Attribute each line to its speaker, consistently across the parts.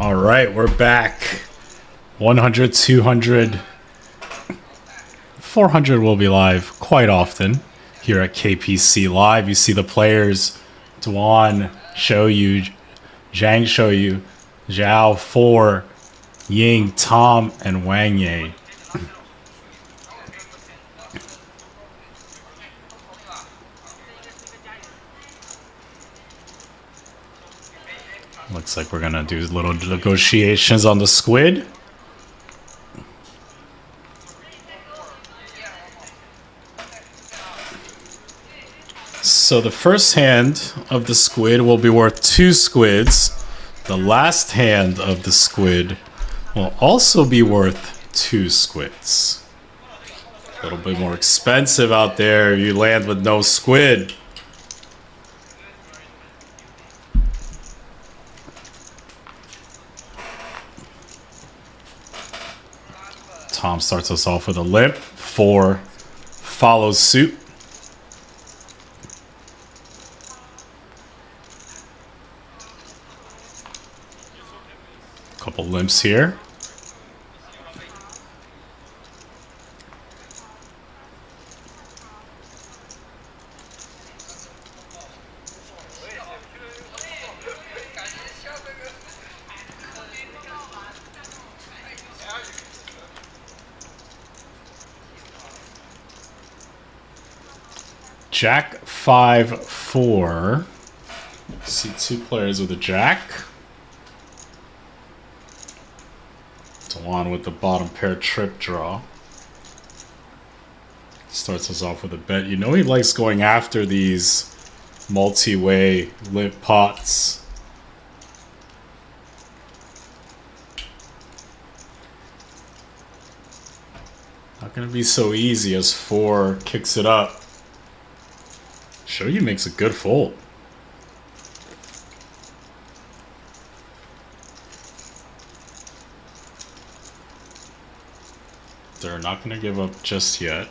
Speaker 1: All right, we're back. 100, 200, 400 will be live quite often here at KPC Live. You see the players, Dwan show you, Zhang show you, Zhao 4, Ying, Tom, and Wang. Looks like we're gonna do little negotiations on the squid. So the first hand of the squid will be worth 2 squids. The last hand of the squid will also be worth 2 squids. A little bit more expensive out there if you land with no squid. Tom starts us off with a limp. 4 follows suit. Couple limps here. Jack 5 4. See 2 players with a jack. Dwan with the bottom pair trip draw. Starts us off with a bet. You know he likes going after these multi-way limp pots. Not gonna be so easy as 4 kicks it up. Show you makes a good fold. They're not going to give up just yet.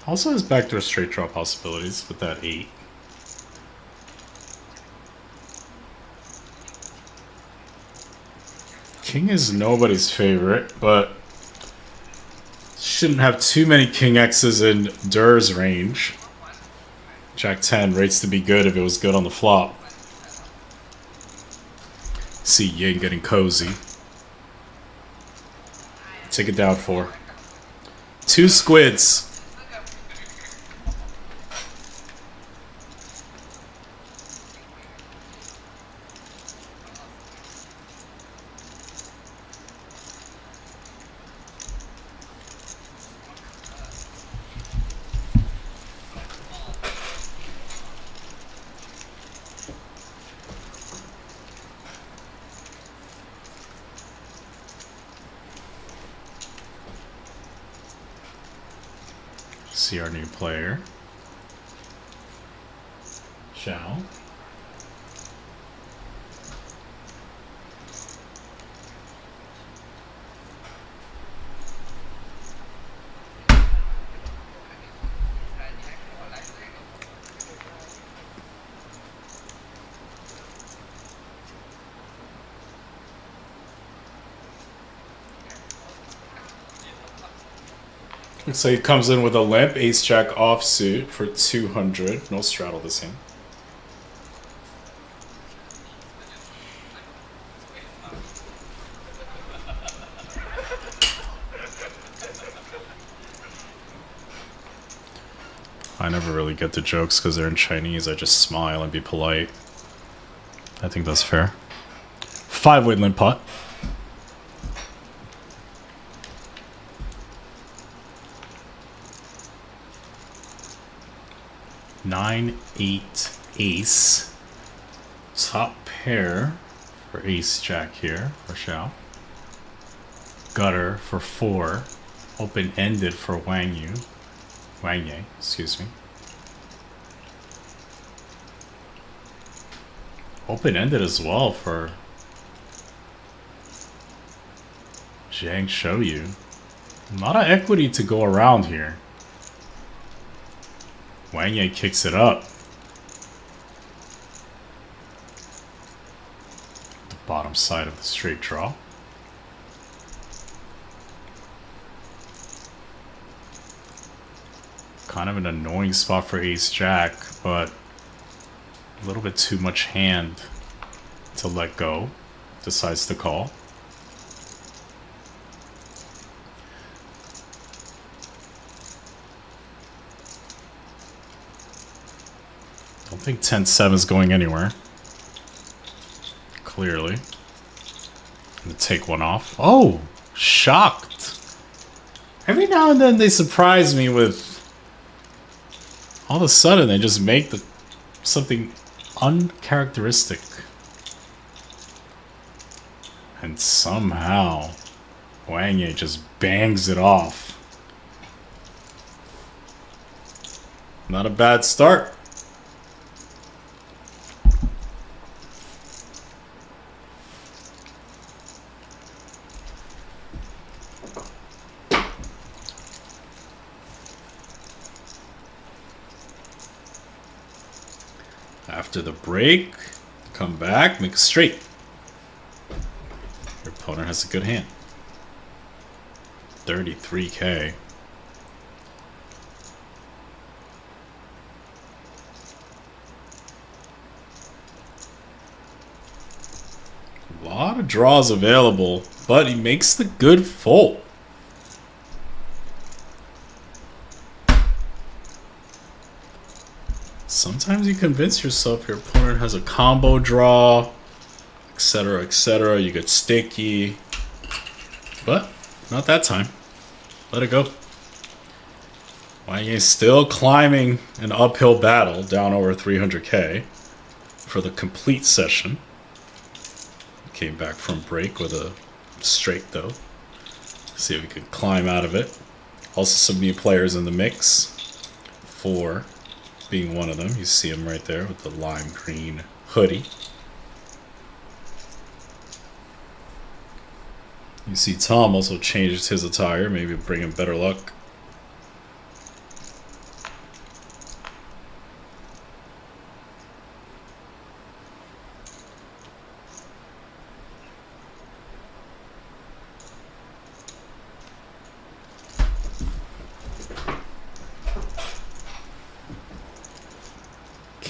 Speaker 1: Also has backdoor straight draw possibilities with that 8. King is nobody's favorite, but shouldn't have too many King X's in Dur's range. Jack 10 rates to be good if it was good on the flop. See Ying getting cozy. Take it down 4. 2 squids. See our new player, Zhao. Looks like he comes in with a limp, ace-jack offsuit for 200. No straddle this hand. I never really get the jokes because they're in Chinese. I just smile and be polite. I think that's fair. 5-way limp pot. Nine, 8, ace. Top pair for ace jack here for Xiao. Gutter for 4. Open-ended for Wang, excuse me. Open-ended as well for Zhang show you. A lot of equity to go around here. Wang kicks it up. bottom side of the straight draw. Kind of an annoying spot for ace-jack, but a little bit too much hand to let go. Decides to call. Don't think 10-7 is going anywhere. Clearly. Gonna take one off. Oh! Shocked! Every now and then they surprise me with... all of a sudden they just make something uncharacteristic. And somehow Wang just bangs it off. Not a bad start. After the break, come back, make a straight. Your opponent has a good hand. 33K. A lot of draws available, but he makes the good fold. Sometimes you convince yourself your opponent has a combo draw, etc., etc. You get sticky, but not that time. Let it go. Wang is still climbing an uphill battle down over 300K for the complete session. Came back from break with a straight though. See if we can climb out of it. Also some new players in the mix. 4 being one of them. You see him right there with the lime green hoodie. You see Tom also changed his attire, maybe bring him better luck.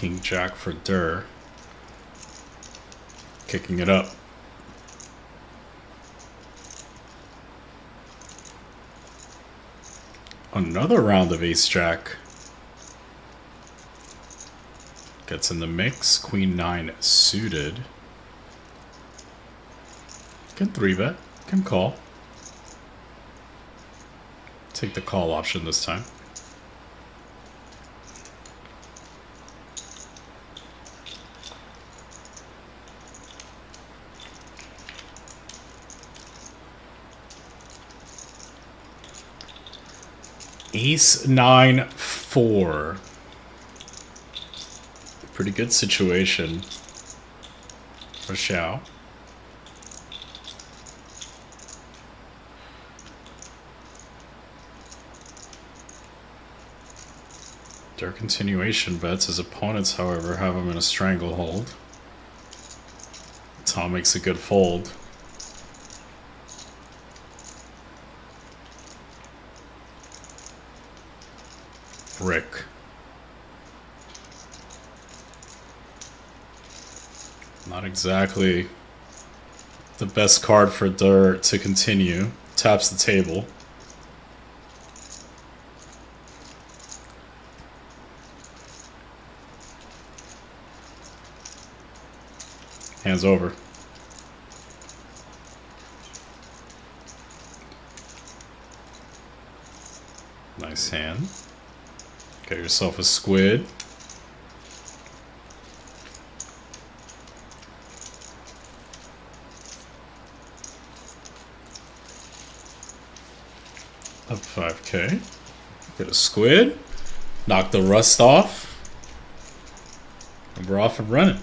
Speaker 1: King Jack for Durr. Kicking it up. Another round of Ace Jack. Gets in the mix. Queen 9 suited. Can 3-bet. Can call. Take the call option this time. Ace 9 4. Pretty good situation for Xiao. Their continuation bets. His opponents, however, have him in a stranglehold. Tom makes a good fold. Brick. Not exactly the best card for Durr to continue. Taps the table. Hands over. Nice hand. Get yourself a squid. Up 5K. Get a squid. Knock the rust off. And we're off and running.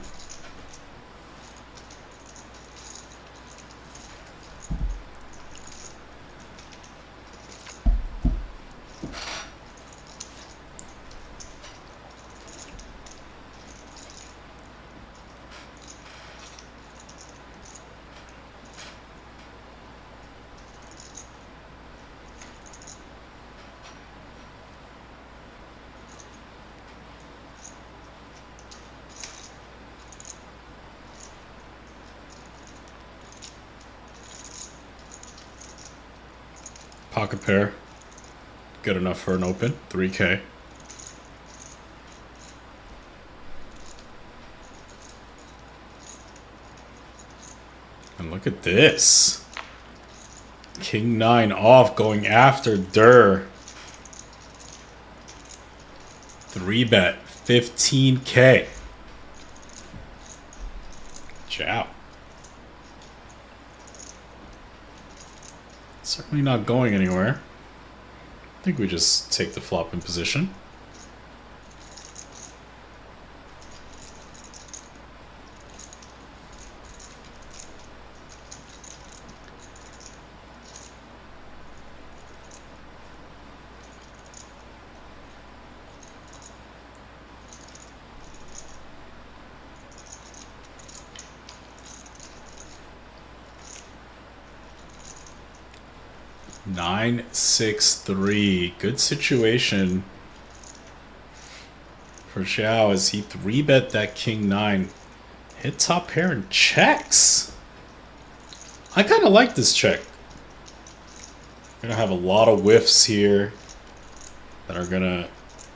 Speaker 1: Pocket pair. Good enough for an open. 3K. And look at this. King 9 off, going after Dur. 3-bet. 15K. Ciao. Certainly not going anywhere. I think we just take the flop in position. Nine, 6, 3. Good situation for Xiao as he 3-bet that king 9. Hit top pair and checks. I kind of like this check. We're going to have a lot of whiffs here that are going to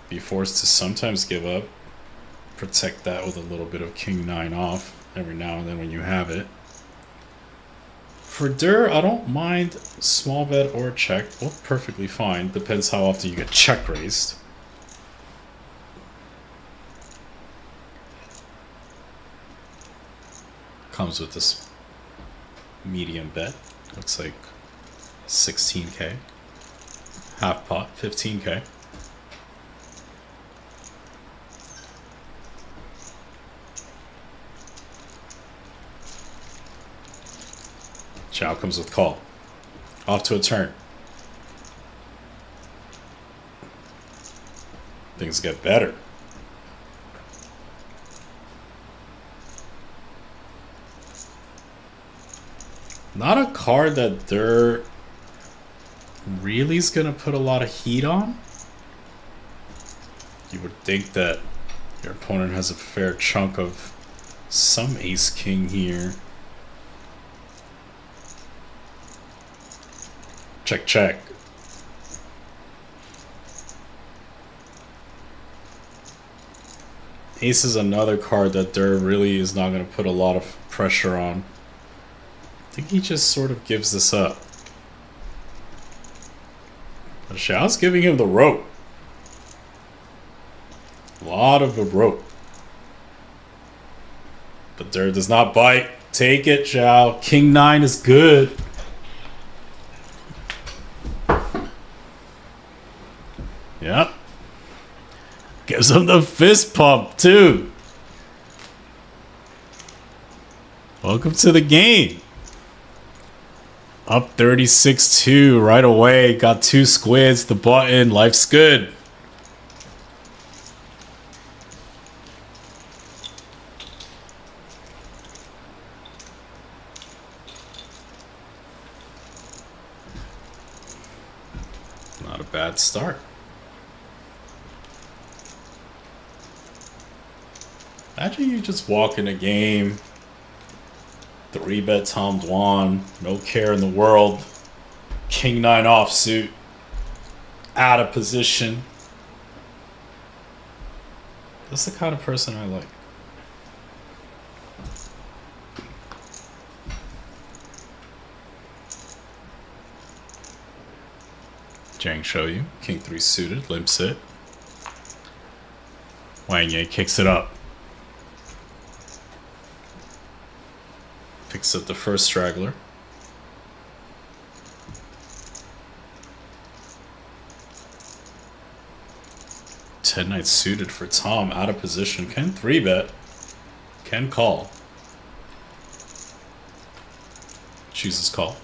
Speaker 1: be forced to sometimes give up. Protect that with a little bit of king 9 off every now and then when you have it. For Dur, I don't mind small bet or check. Both perfectly fine. Depends how often you get check raised. Comes with this medium bet. Looks like 16K. Half pot, 15K. Chow comes with call. Off to a turn. Things get better. Not a card that Dur really is going to put a lot of heat on. You would think that your opponent has a fair chunk of some ace-king here. Check, check. Ace is another card that Dur really is not going to put a lot of pressure on. I think he just sort of gives this up. But Xiao's giving him the rope. A lot of the rope. But Dur does not bite. Take it, Xiao. King 9 is good. Yep. Gives him the fist pump, too. Welcome to the game. Up 36-2 right away. Got 2 squids, the button. Life's good. Not a bad start. Imagine you just walk in a game, 3-bet Tom Dwan, no care in the world, king 9 offsuit, out of position. That's the kind of person I like. Zhang show you, king 3 suited, limps it. Wang kicks it up. Picks up the first straggler. Ten 9 suited for Tom, out of position. Can 3-bet. Can call. Chooses call.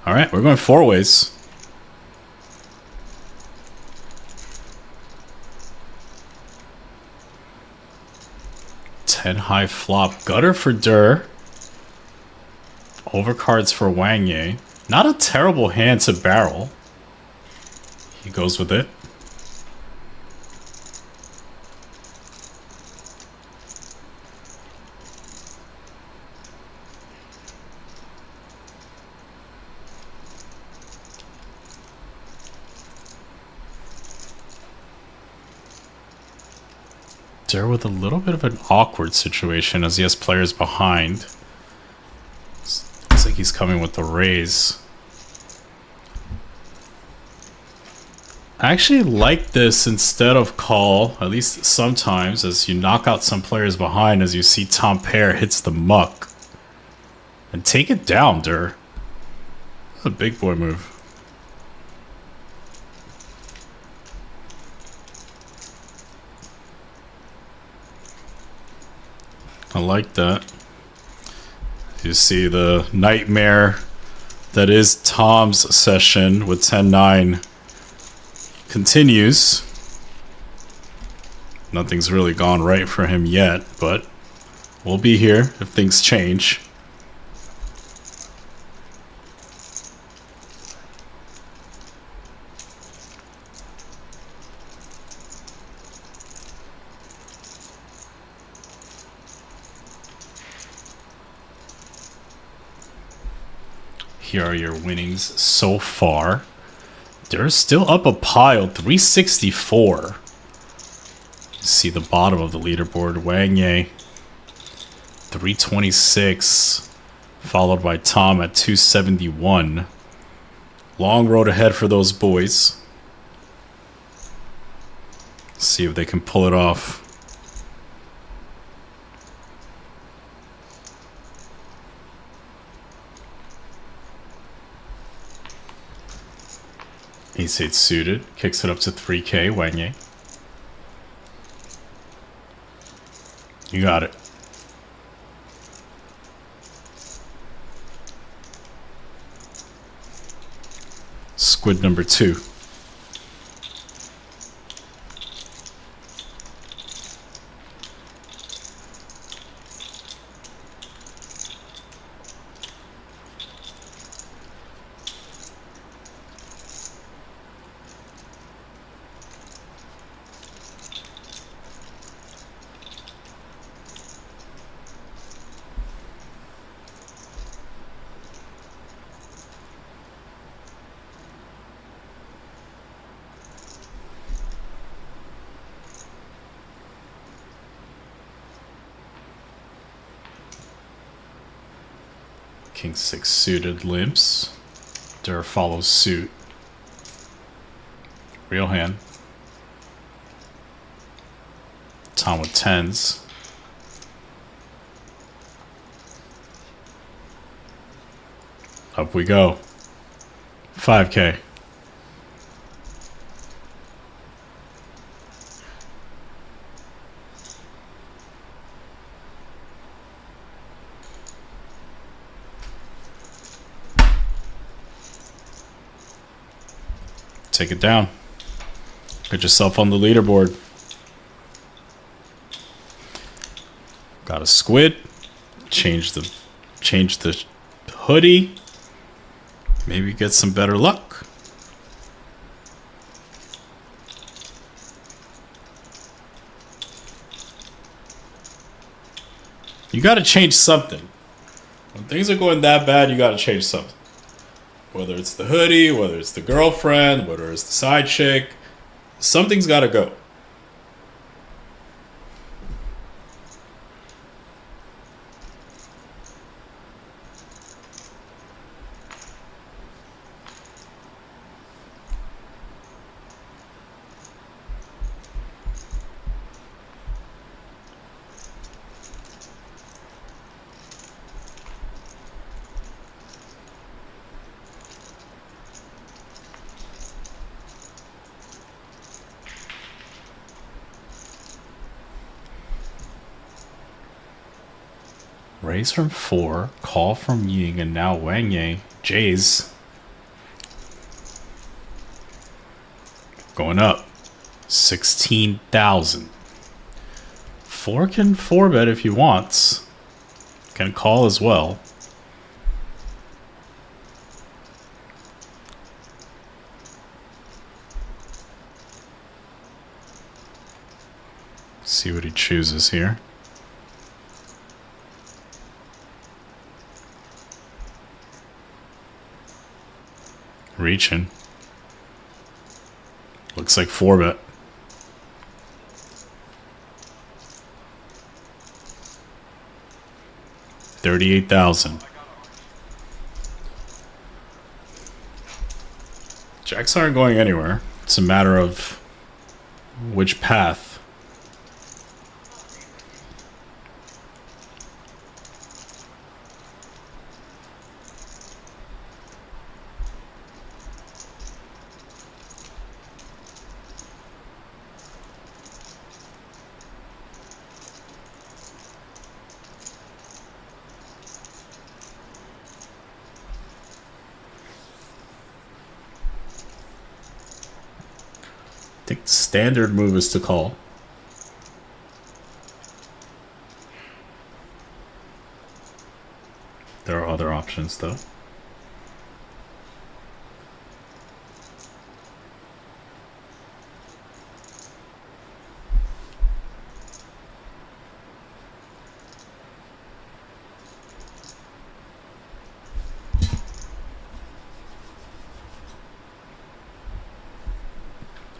Speaker 1: All right, we're going 4 ways. 10 high flop. Gutter for Dur. Overcards for Wang. Not a terrible hand to barrel. He goes with it. They're with a little bit of an awkward situation as he has players behind. Looks like he's coming with the raise. I actually like this instead of call, at least sometimes, as you knock out some players behind as you see Tom Pair hits the muck. And take it down, Dur. That's a big boy move. I like that. You see the nightmare that is Tom's session with 10-9 continues. Nothing's really gone right for him yet, but we'll be here if things change. Here are your winnings so far. They're still up a pile, 364. See the bottom of the leaderboard, Wang 326, followed by Tom at 271. Long road ahead for those boys. See if they can pull it off. Ace-8 suited, kicks it up to 3K, Wang. You got it. Squid number 2. King 6 suited limps. Dur follows suit. Real hand. Tom with 10s. Up we go. 5K. Take it down. Get yourself on the leaderboard. Got a squid. Change the hoodie. Maybe get some better luck. You gotta change something. When things are going that bad, you gotta change something. Whether it's the hoodie, whether it's the girlfriend, whether it's the side chick, something's gotta go. Raise from 4, call from Ying, and now Wang Yang. Jays. Going up. 16,000. 4 can 4-bet if he wants. Can call as well. See what he chooses here. Reaching. Looks like 4-bet. 38,000. Jacks aren't going anywhere. It's a matter of which path. I think the standard move is to call. There are other options though.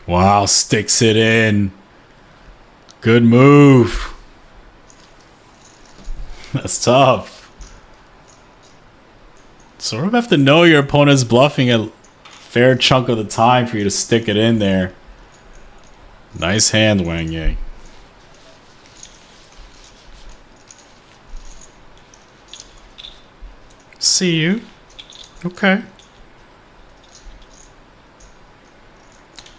Speaker 1: Wow, sticks it in. Good move. That's tough. Sort of have to know your opponent's bluffing a fair chunk of the time for you to stick it in there. Nice hand, Wang Yang. See you. Okay.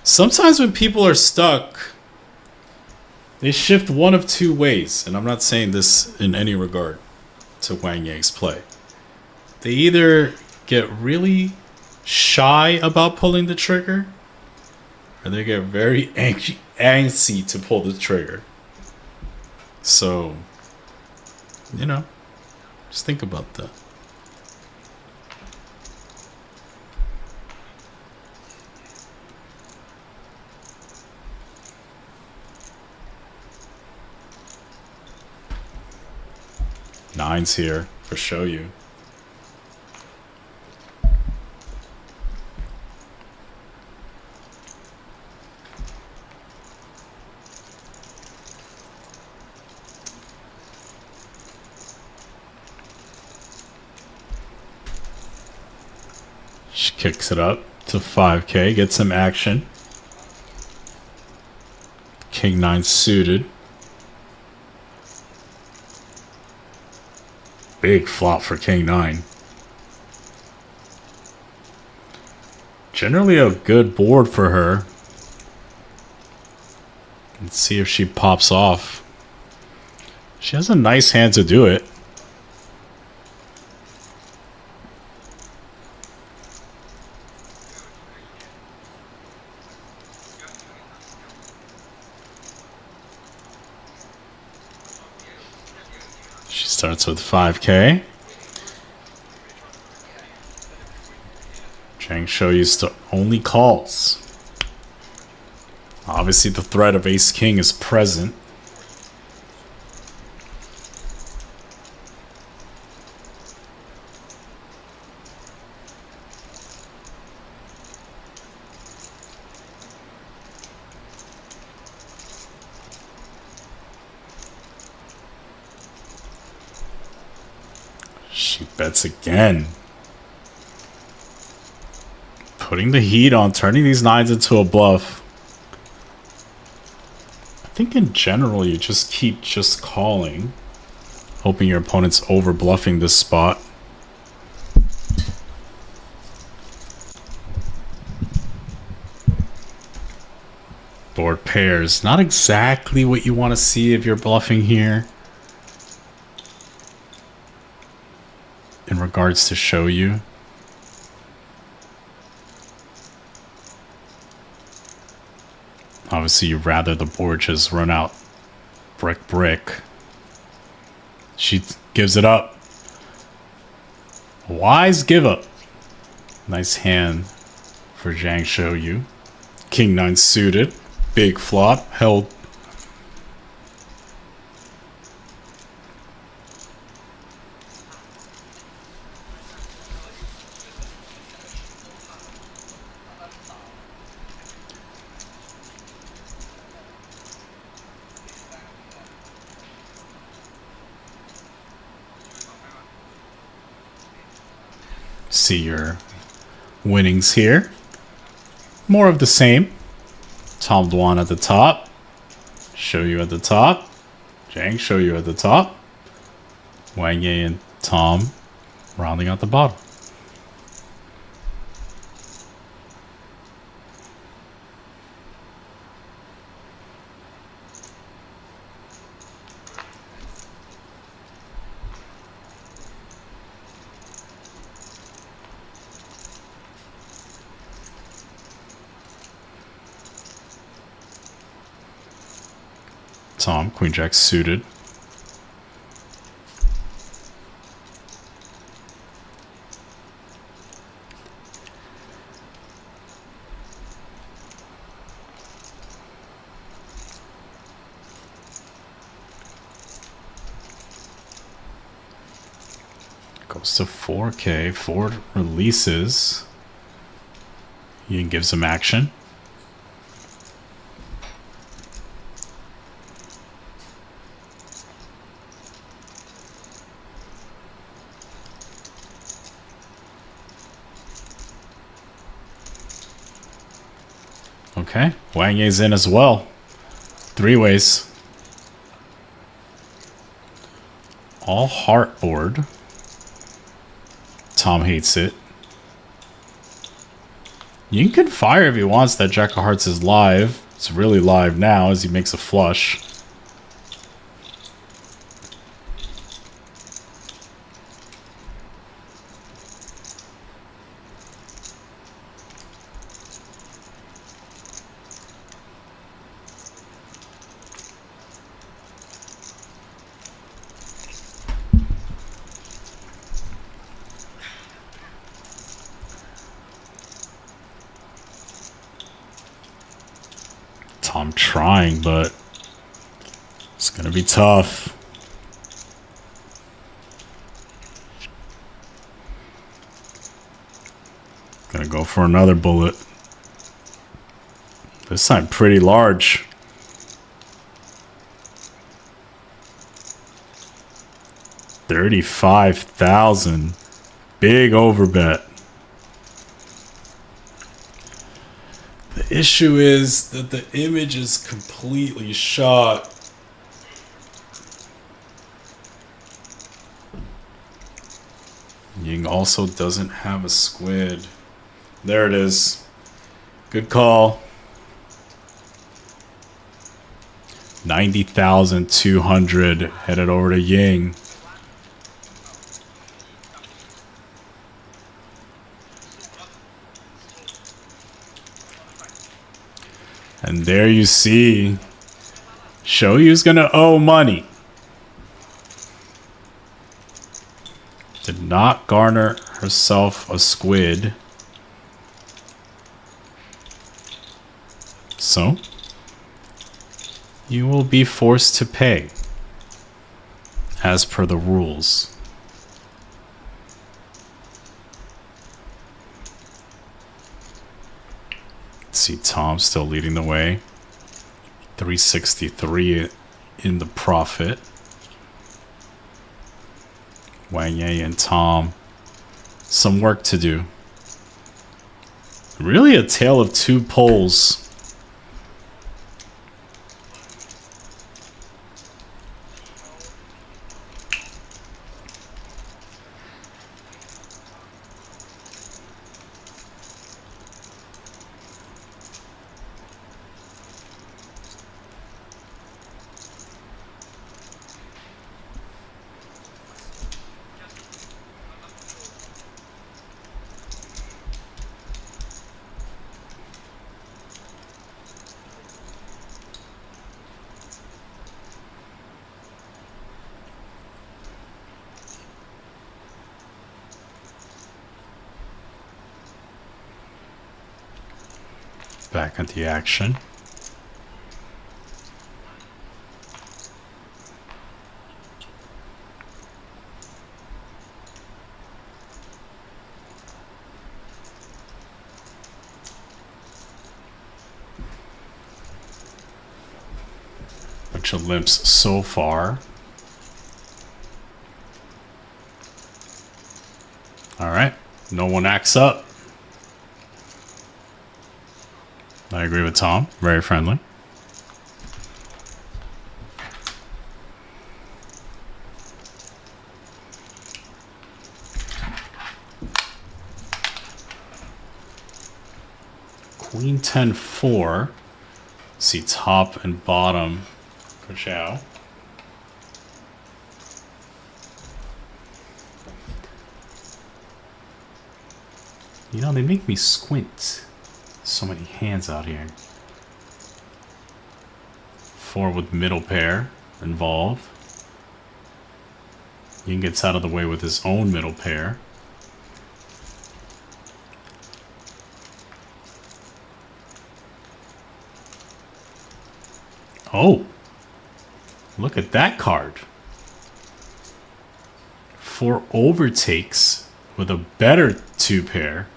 Speaker 1: Sometimes when people are stuck, they shift one of two ways, and I'm not saying this in any regard to Wang Yang's play. They either get really shy about pulling the trigger, or they get very antsy to pull the trigger. So, you know, just think about that. Nine's here for show you. She kicks it up to 5K, gets some action. King 9 suited. Big flop for King 9. Generally a good board for her. Let's see if she pops off. She has a nice hand to do it. Starts with 5K. Zhang show you only calls. Obviously the threat of Ace King is present. She bets again. Putting the heat on, turning these nines into a bluff. I think in general you just keep just calling, hoping your opponent's over bluffing this spot. Board pairs, not exactly what you want to see if you're bluffing here. In regards to show you. Obviously you'd rather the board just run out brick. She gives it up. Wise give up. Nice hand for Zhang show you. King 9 suited. Big flop. Held. See your winnings here. More of the same. Tom Dwan at the top. Show you at the top. Zhang, show you at the top. Wang and Tom rounding out the bottom. Tom, Queen Jack suited. Goes to 4K, 4 releases. He gives him action. Okay, Wang is in as well. 3 ways. All heart board. Tom hates it. You can fire if he wants that Jack of Hearts is live. It's really live now as he makes a flush. I'm trying, but it's gonna be tough. Gonna go for another bullet. This time pretty large. $35,000. Big overbet. The issue is that the image is completely shot. Ying also doesn't have a squid. There it is. Good call. 90,200 headed over to Ying. And there you see, Shoyu's gonna owe money. Did not garner herself a squid. So, you will be forced to pay, as per the rules. See Tom still leading the way. 363 in the profit. Wang Ye and Tom. Some work to do. Really a tale of two poles. Back at the action. Bunch of limps so far. All right, No one acts up. I agree with Tom. Very friendly. Queen 10-4. See top and bottom for Zhao. You know, they make me squint. So many hands out here. 4 with middle pair involved. Ying gets out of the way with his own middle pair. Oh, look at that card. 4 overtakes with a better 2 pair.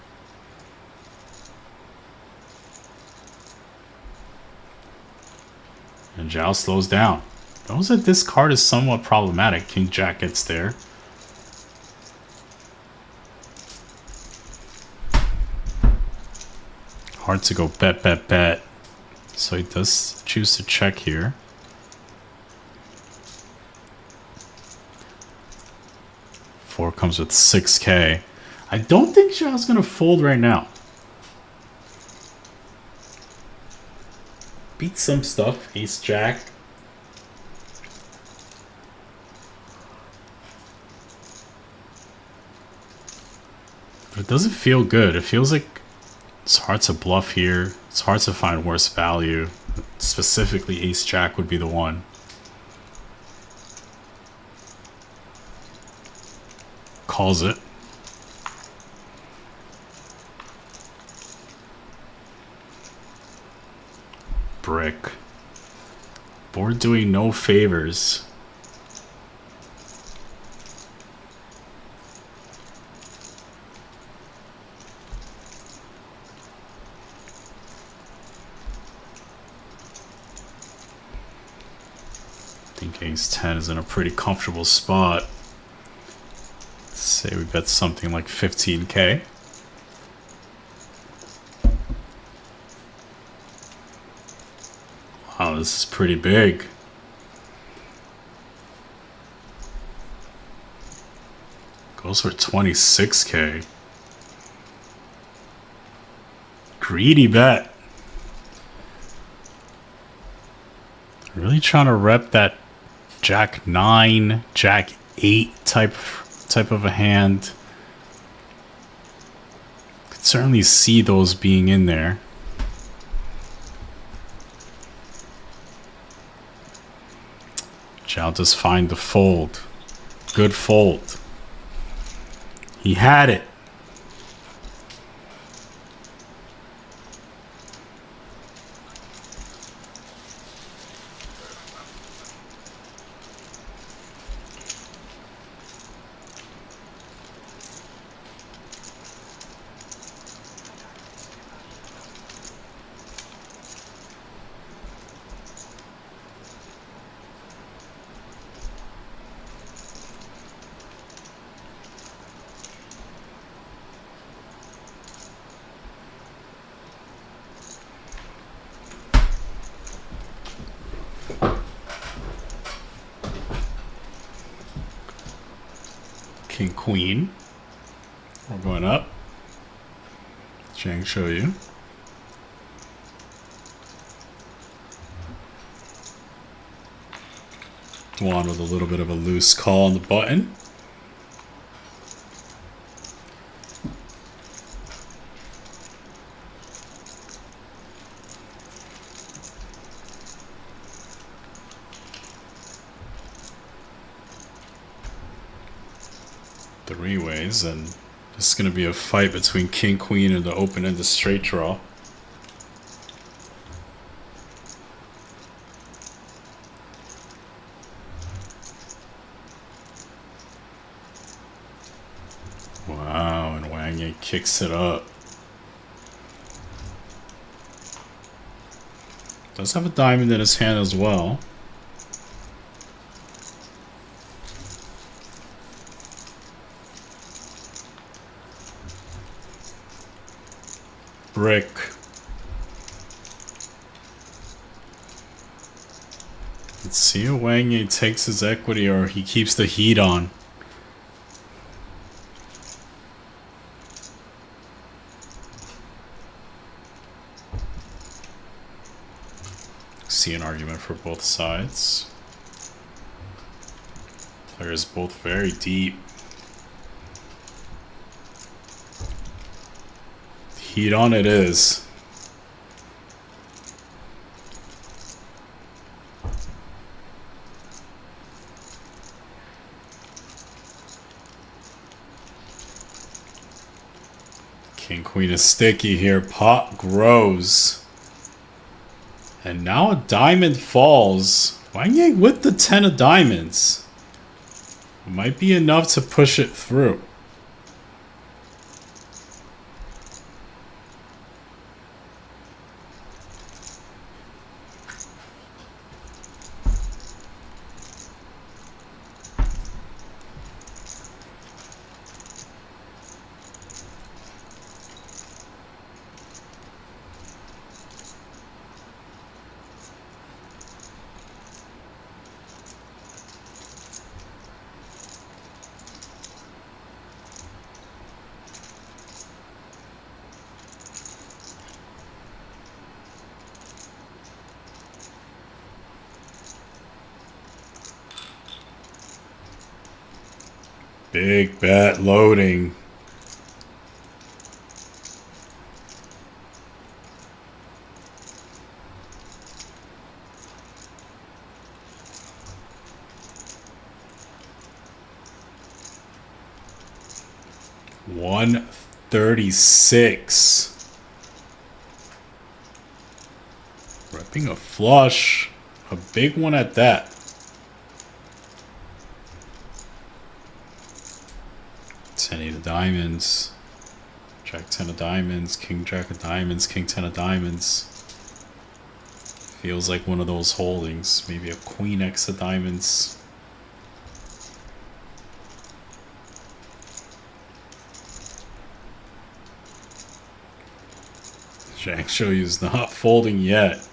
Speaker 1: And Zhao slows down. Knows that this card is somewhat problematic. King Jack gets there. Hard to go bet, bet, bet. So he does choose to check here. Four comes with 6K. I don't think Zhao's gonna fold right now. Beat some stuff. Ace Jack. But it doesn't feel good. It feels like it's hard to bluff here. It's hard to find worse value. Specifically, Ace Jack would be the one. Calls it. Brick. Board doing no favors. I think Ace 10 is in a pretty comfortable spot. Let's say we bet something like 15K. Wow, this is pretty big. Goes for 26K. Greedy bet. Really trying to rep that Jack 9, Jack 8 type of a hand. Could certainly see those being in there. Zhao does find the fold. Good fold. He had it. King Queen. We're going up. Zhang show you. Dwan with a little bit of a loose call on the button. Three ways, and this is going to be a fight between King Queen and the open-ended straight draw. Wow, and Wang kicks it up. Does have a diamond in his hand as well. brick. Let's see if Wang takes his equity or he keeps the heat on. See an argument for both sides. Players both very deep. Heat on it is. King Queen is sticky here. Pot grows. And now a diamond falls. Wang with the 10 of diamonds. Might be enough to push it through. Big bet loading. $136. Repping a flush. A big one at that. $10 of diamonds. Jack 10 of diamonds. King Jack of diamonds. King 10 of diamonds. Feels like one of those holdings. Maybe a Queen X of diamonds. Zhang Shoyu's not folding yet.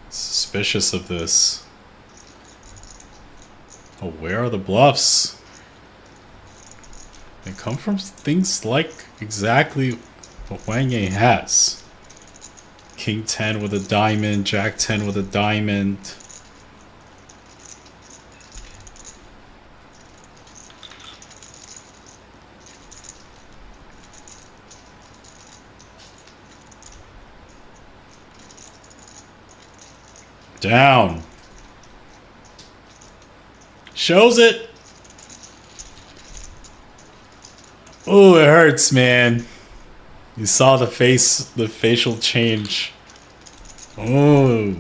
Speaker 1: Suspicious of this. Oh, where are the bluffs? They come from things like exactly what Wang has. King 10 with a diamond, Jack 10 with a diamond. Down. Shows it. Oh, it hurts, man. You saw the facial change. Oh.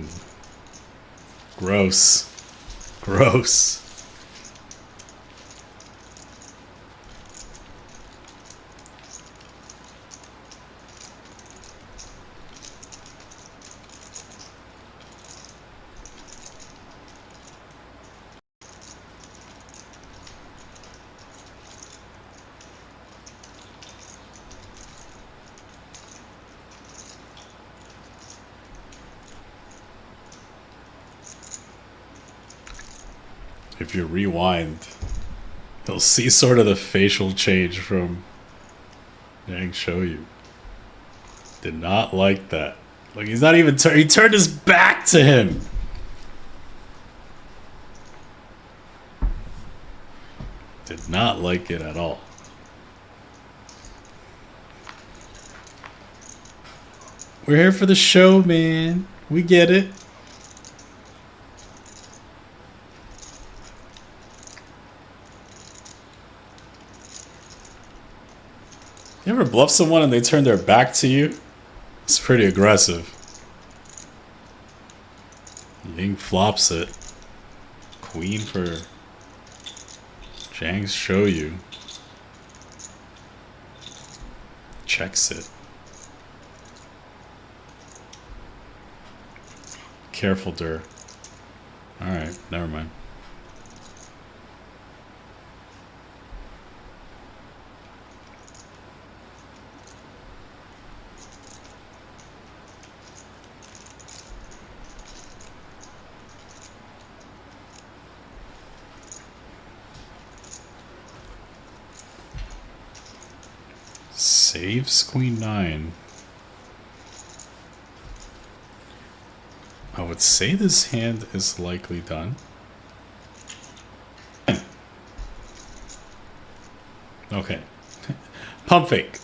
Speaker 1: Gross. Gross. If you rewind, you'll see sort of the facial change from Zhang Shoyu. Did not like that. Like, he's not even he turned his back to him. Did not like it at all. We're here for the show, man. We get it. You ever bluff someone and they turn their back to you? It's pretty aggressive. Ying flops it. Queen for Zhang Shoyu. Checks it. Careful, Dur. Alright, never mind. Saves queen 9. I would say this hand is likely done. Okay. Pump fake.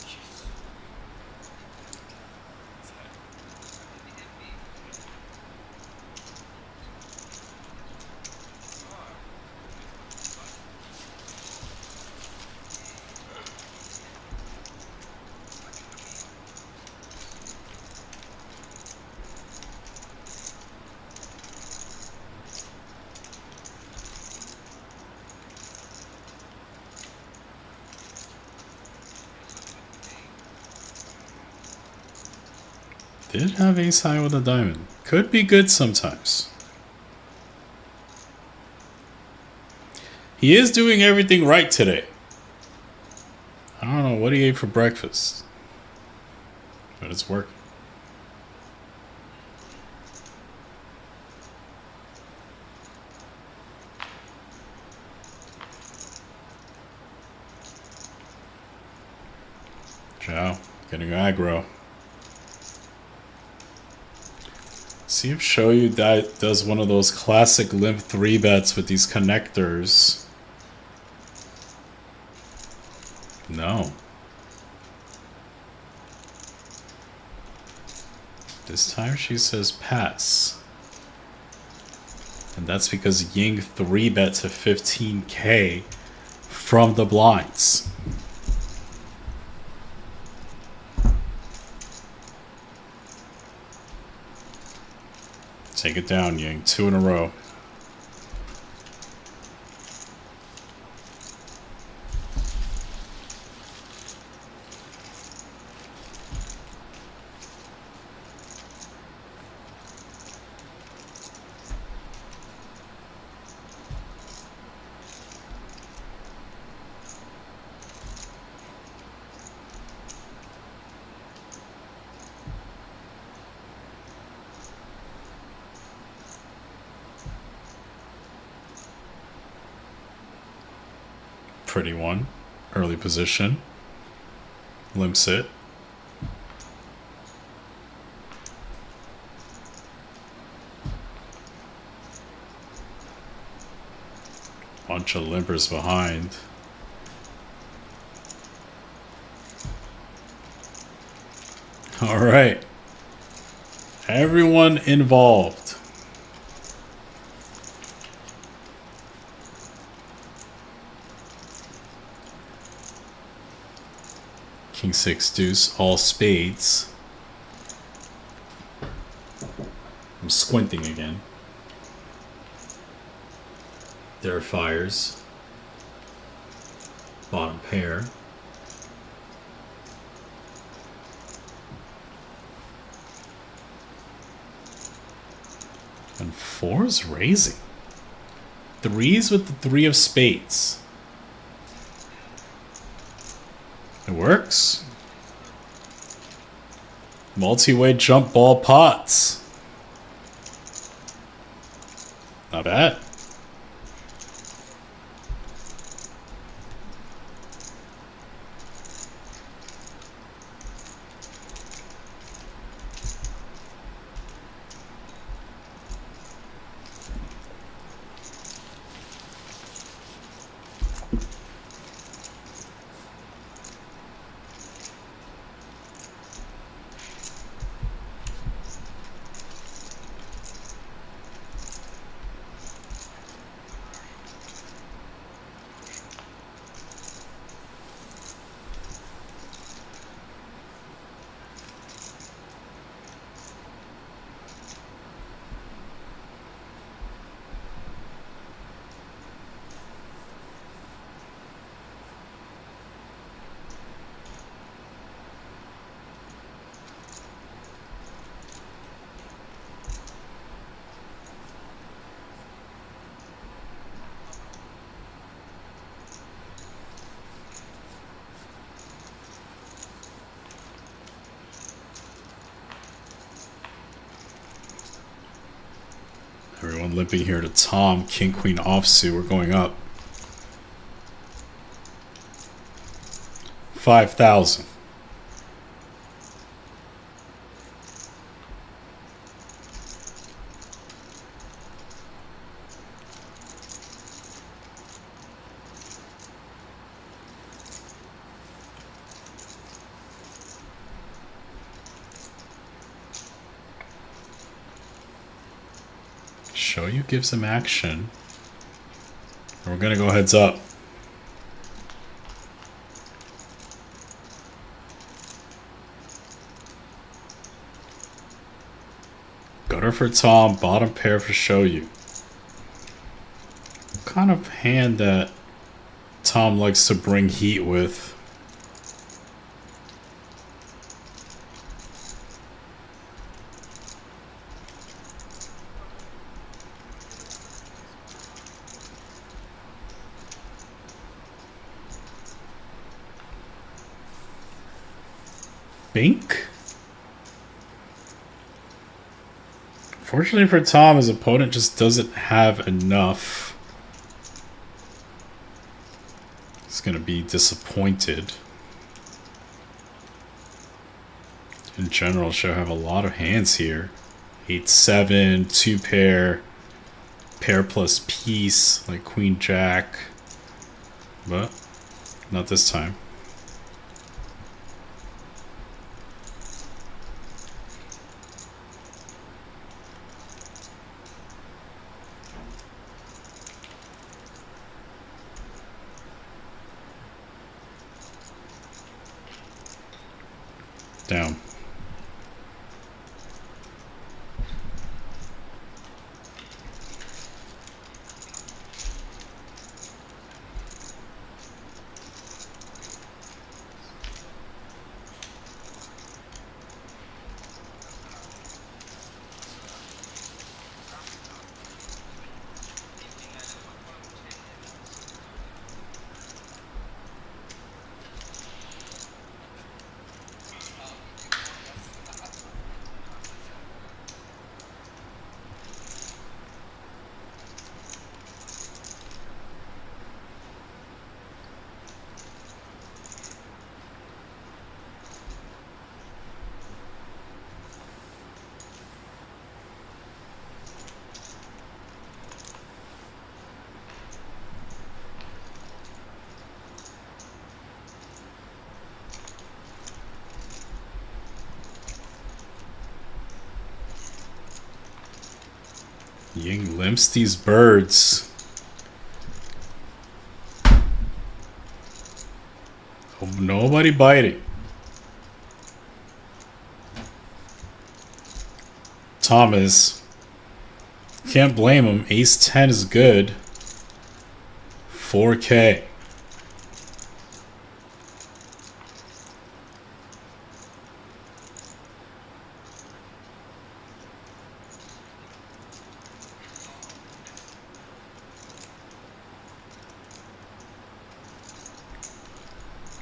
Speaker 1: Did have ace high with a diamond. Could be good sometimes. He is doing everything right today. I don't know what he ate for breakfast, but it's working. Zhao, getting aggro. See if Shoyu does one of those classic limp 3 bets with these connectors. No. This time she says pass. And that's because Ying 3 bet to 15k from the blinds. Take it down, Ying. 2 in a row. Pretty one. Early position. Limps it. Bunch of limpers behind. All right. Everyone involved. King 6 deuce, all spades. I'm squinting again. There are fires. Bottom pair. And 4 is raising. 3s with the 3 of spades. It works. Multi-way jump ball pots. Not bad. Everyone limping here to Tom. King, queen offsuit. We're going up. 5,000. Show you gives him action. We're gonna go heads up. Gutter for Tom, bottom pair for Show you. What kind of hand that Tom likes to bring heat with? Bink? Fortunately for Tom, his opponent just doesn't have enough. He's gonna be disappointed. In general, should have a lot of hands here. 8-7, 2 pair, pair plus piece, like Queen Jack. But not this time. Down. Ying limps these birds. Oh, nobody biting. Thomas. Can't blame him. Ace 10 is good. 4K.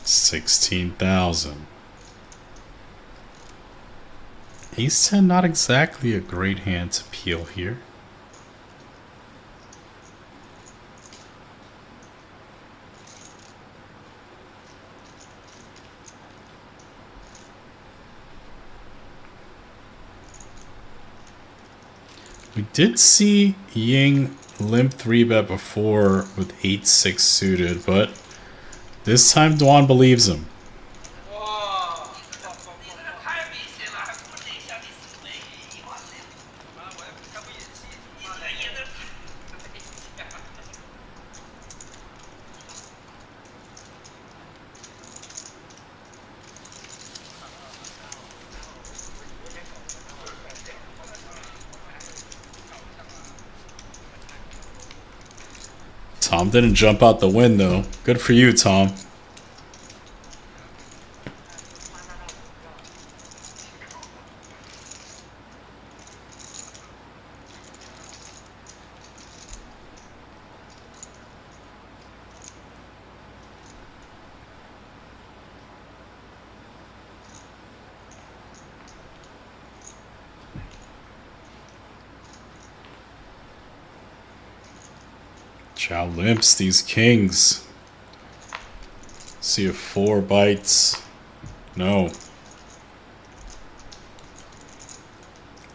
Speaker 1: $16,000. Ace 10 not exactly a great hand to peel here. We did see Ying limp 3-bet before with 8-6 suited, but this time Dwan believes him. Tom didn't jump out the window. Good for you, Tom. Chow limps these kings. See if 4 bites. No.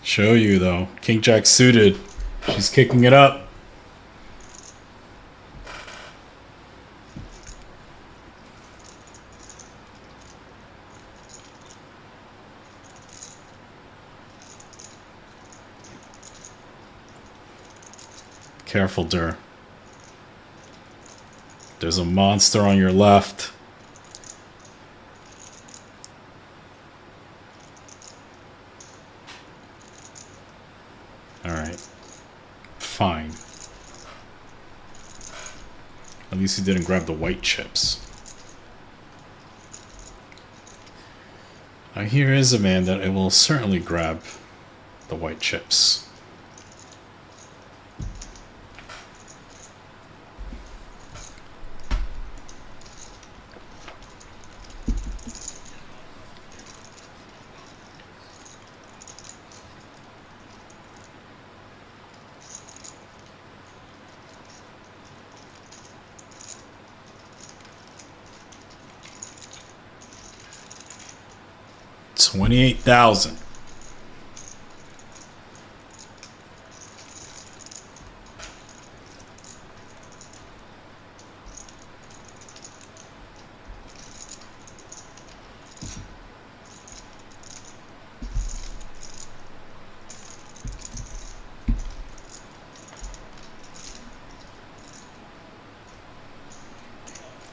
Speaker 1: Show you though. King Jack suited. She's kicking it up. Careful, Dur. There's a monster on your left. Alright. Fine. At least he didn't grab the white chips. Now here is a man that it will certainly grab the white chips. $28,000.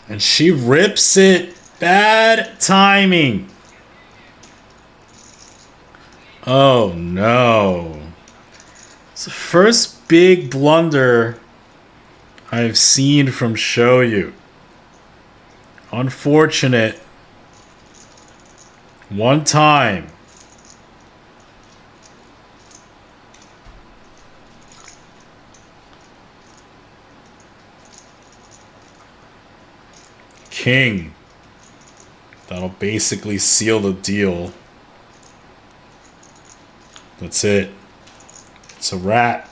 Speaker 1: And she rips it. Bad timing. Oh no. It's the first big blunder I've seen from Shoyu. Unfortunate. One time. King. That'll basically seal the deal. That's it. It's a wrap.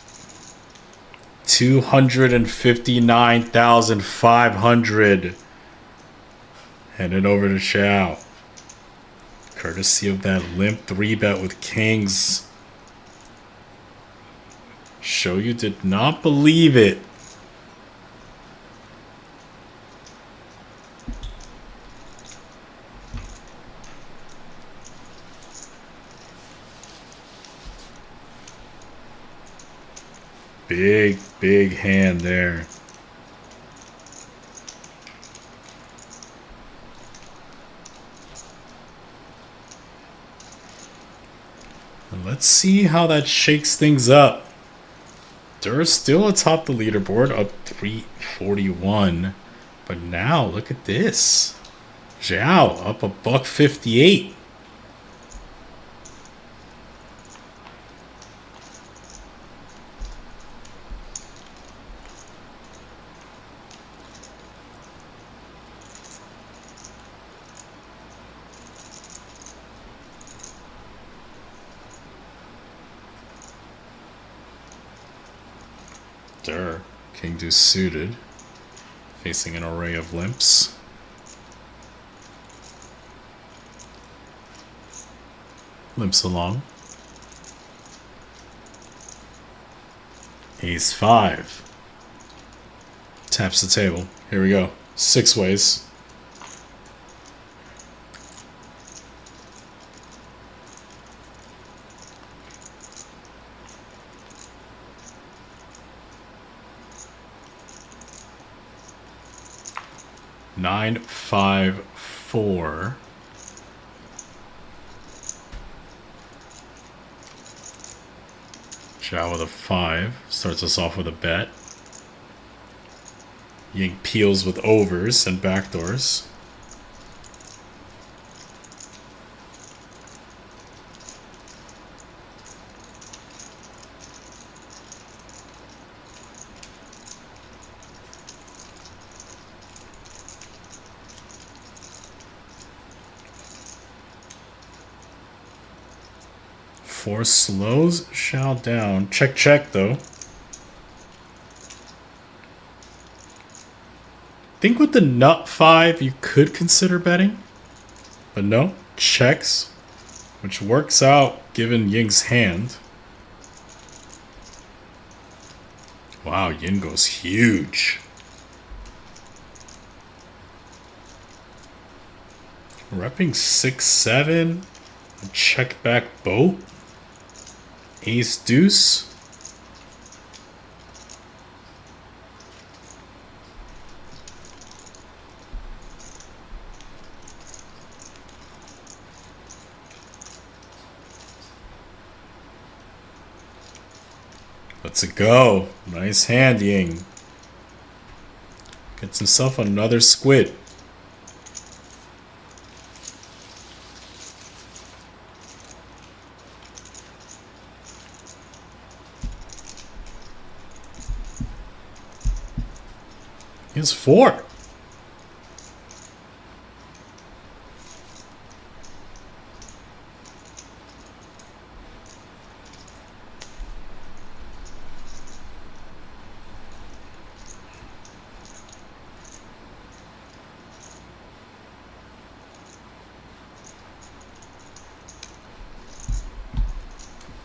Speaker 1: 259,500. Headed over to Xiao. Courtesy of that limp 3-bet with kings. Shoyu did not believe it. Big hand there. And let's see how that shakes things up. Dur's still atop the leaderboard, up 341. But now, look at this. Zhao up $158. King Deuce suited, facing an array of limps. Limps along. Ace 5. Taps the table. Here we go. 6 ways. Nine, 5, 4. Zhao with a 5. Starts us off with a bet. Ying peels with overs and backdoors. Four slows Xiao down. Check, check, though. Think with the nut 5 you could consider betting. But no, checks. Which works out given Ying's hand. Wow, Ying goes huge. Repping 6-7. Check back boat. Ace deuce. Let's go. Nice hand, Ying. Gets himself another squid. He has 4.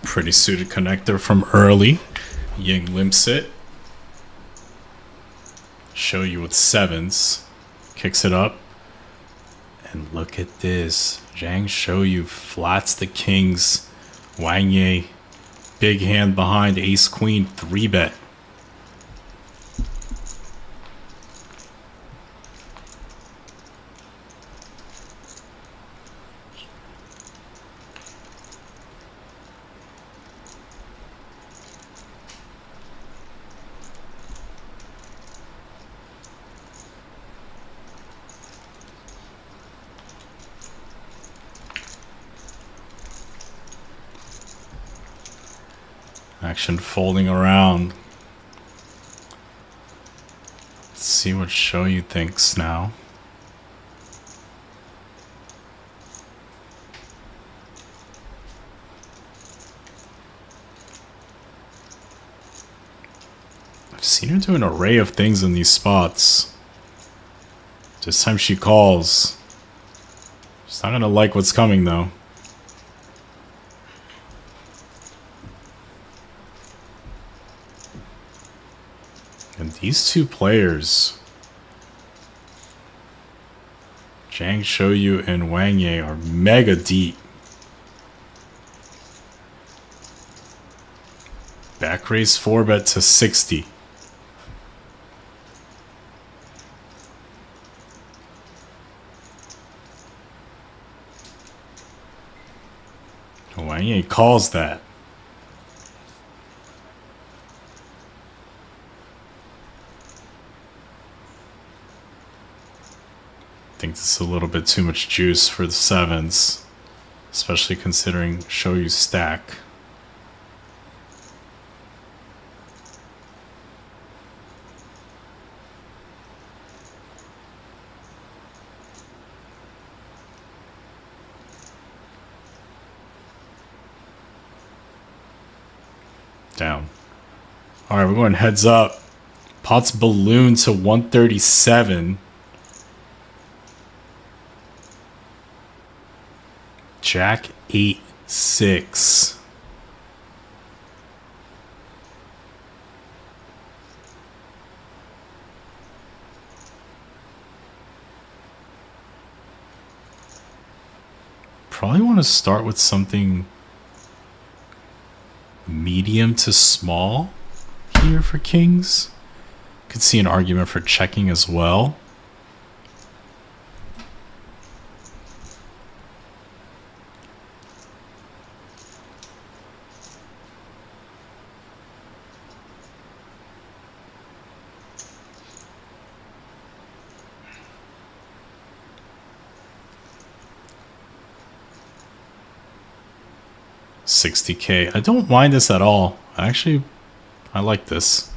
Speaker 1: Pretty suited connector from early. Ying limps it. Show you with 7s. Kicks it up. And look at this. Zhang show you flats the kings. Wang Ye. Big hand behind ace queen 3-bet. Action folding around. Let's see what show you thinks now. I've seen her do an array of things in these spots. This time she calls. She's not gonna like what's coming though. And these two players, Zhang Shouyu and Wang Ye, are mega deep. Back raise 4-bet to 60. Wang Ye calls that. I think this is a little bit too much juice for the 7s, especially considering Shoyu's stack. Down. Alright, we're going heads up. Pot's balloon to 137. Jack 8-6. Probably want to start with something medium to small here for kings. Could see an argument for checking as well. $60K. I don't mind this at all. Actually, I like this.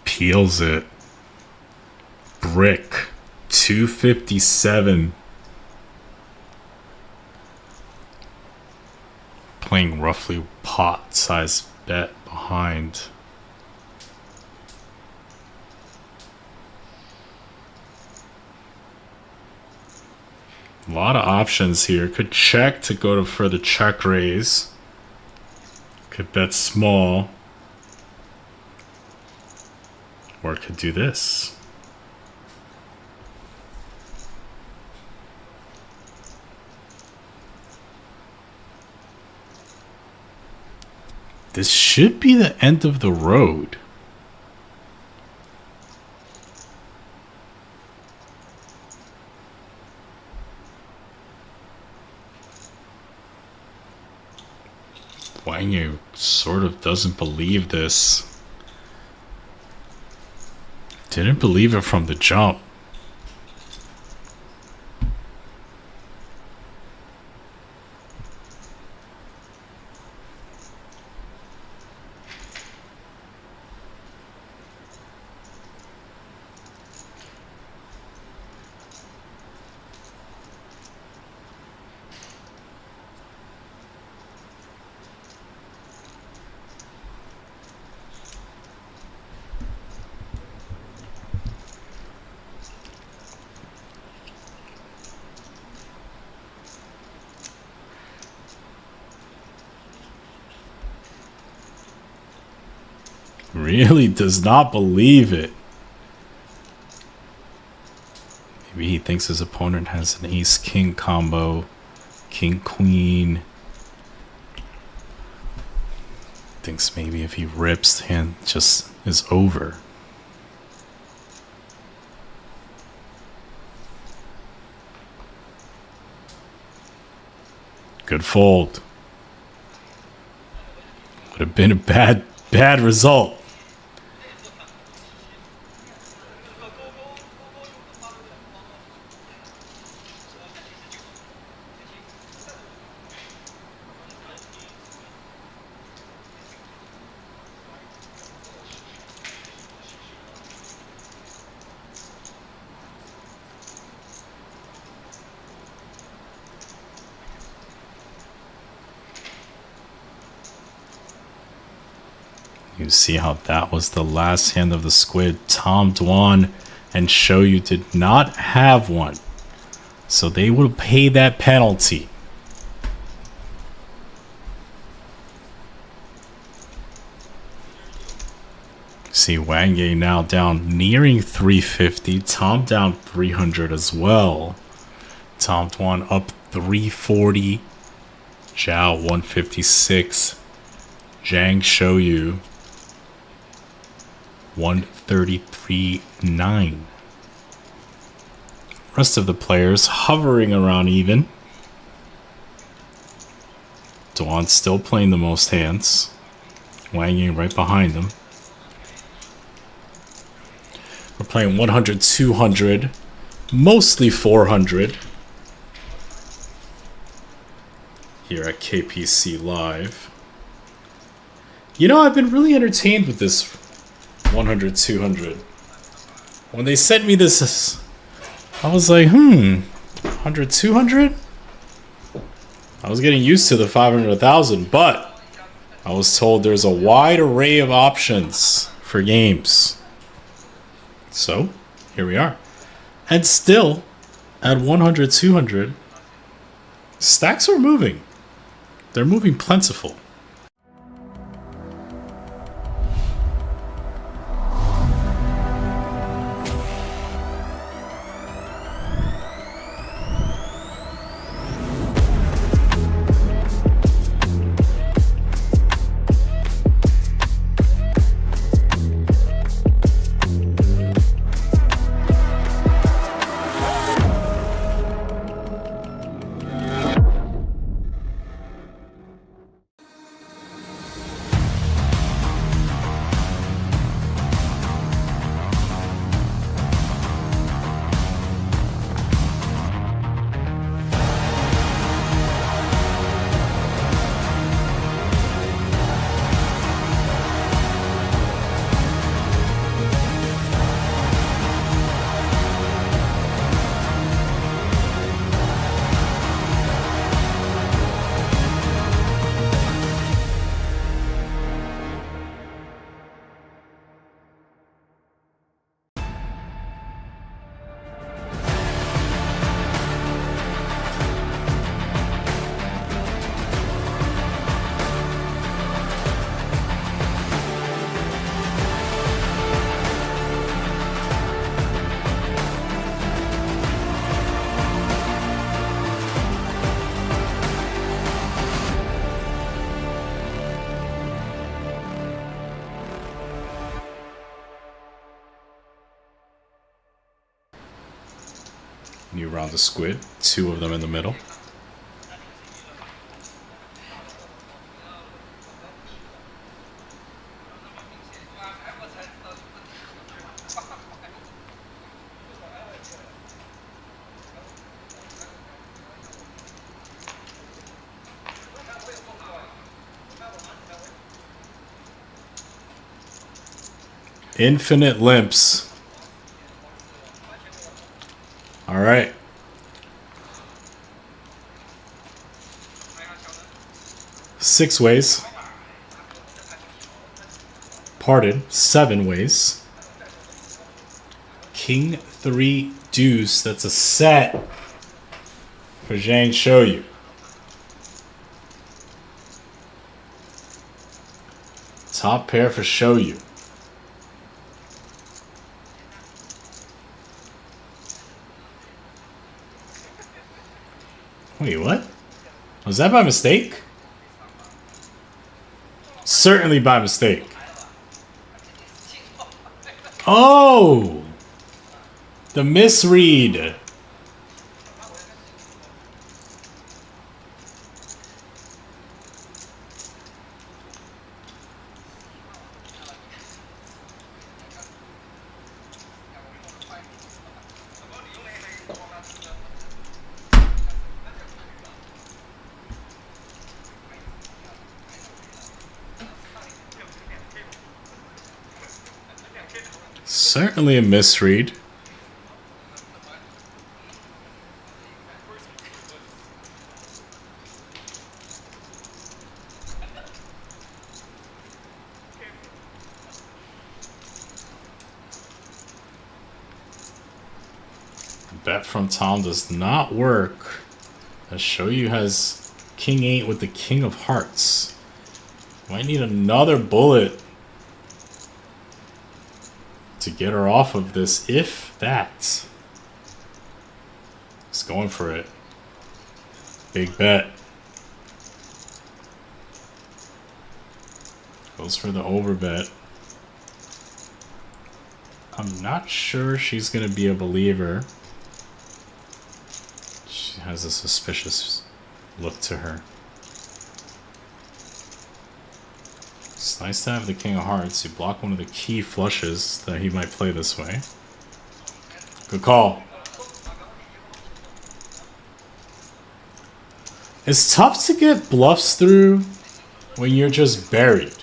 Speaker 1: Peels it. Brick. 257. Playing roughly pot size bet behind. A lot of options here. Could check to go to further check raise. Could bet small. Or could do this. This should be the end of the road. Wang sort of doesn't believe this. Didn't believe it from the jump. Really does not believe it. Maybe he thinks his opponent has an ace-king combo. King-queen. Thinks maybe if he rips, the hand just is over. Good fold. Would have been a bad result. You see how that was the last hand of the squid. Tom, Dwan, and Shoyu did not have one. So they would pay that penalty. See Wang now down nearing 350. Tom down 300 as well. Tom Dwan up 340. Zhao 156. Zhang Shoyu 133.9. Rest of the players hovering around even. Dwan still playing the most hands. Wang right behind him. We're playing 100, 200, mostly 400 here at KPC Live. You know, I've been really entertained with this 100, 200. When they sent me this, I was like, 100, 200? I was getting used to the 500, 1,000, but I was told there's a wide array of options for games. So, here we are. And still, at 100, 200, stacks are moving. They're moving plentiful. New round of squid, 2 of them in the middle. Infinite limps. All right. Six ways. Pardon, 7 ways. King 3 deuce. That's a set for Zhang show you. Top pair for show you. Wait, what? Was that by mistake? Certainly by mistake. Oh! The misread. Certainly a misread. Bet from Tom does not work. As show you has King 8 with the King of Hearts. Might need another bullet to get her off of this, if that. He's going for it. Big bet. Goes for the over bet. I'm not sure she's gonna be a believer. She has a suspicious look to her. It's nice to have the King of Hearts. You block one of the key flushes that he might play this way. Good call. It's tough to get bluffs through when you're just buried.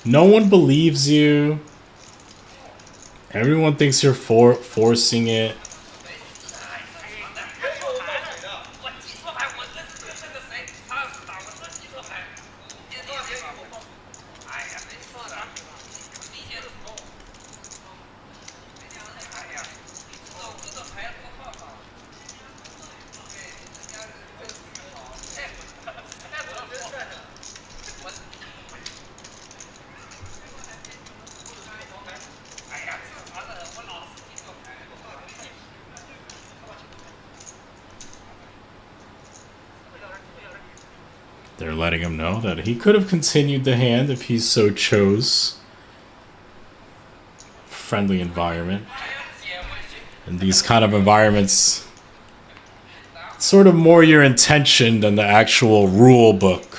Speaker 1: No one believes you. Everyone thinks you're forcing it. They're letting him know that he could have continued the hand if he so chose. Friendly environment. In these kind of environments, it's sort of more your intention than the actual rule book.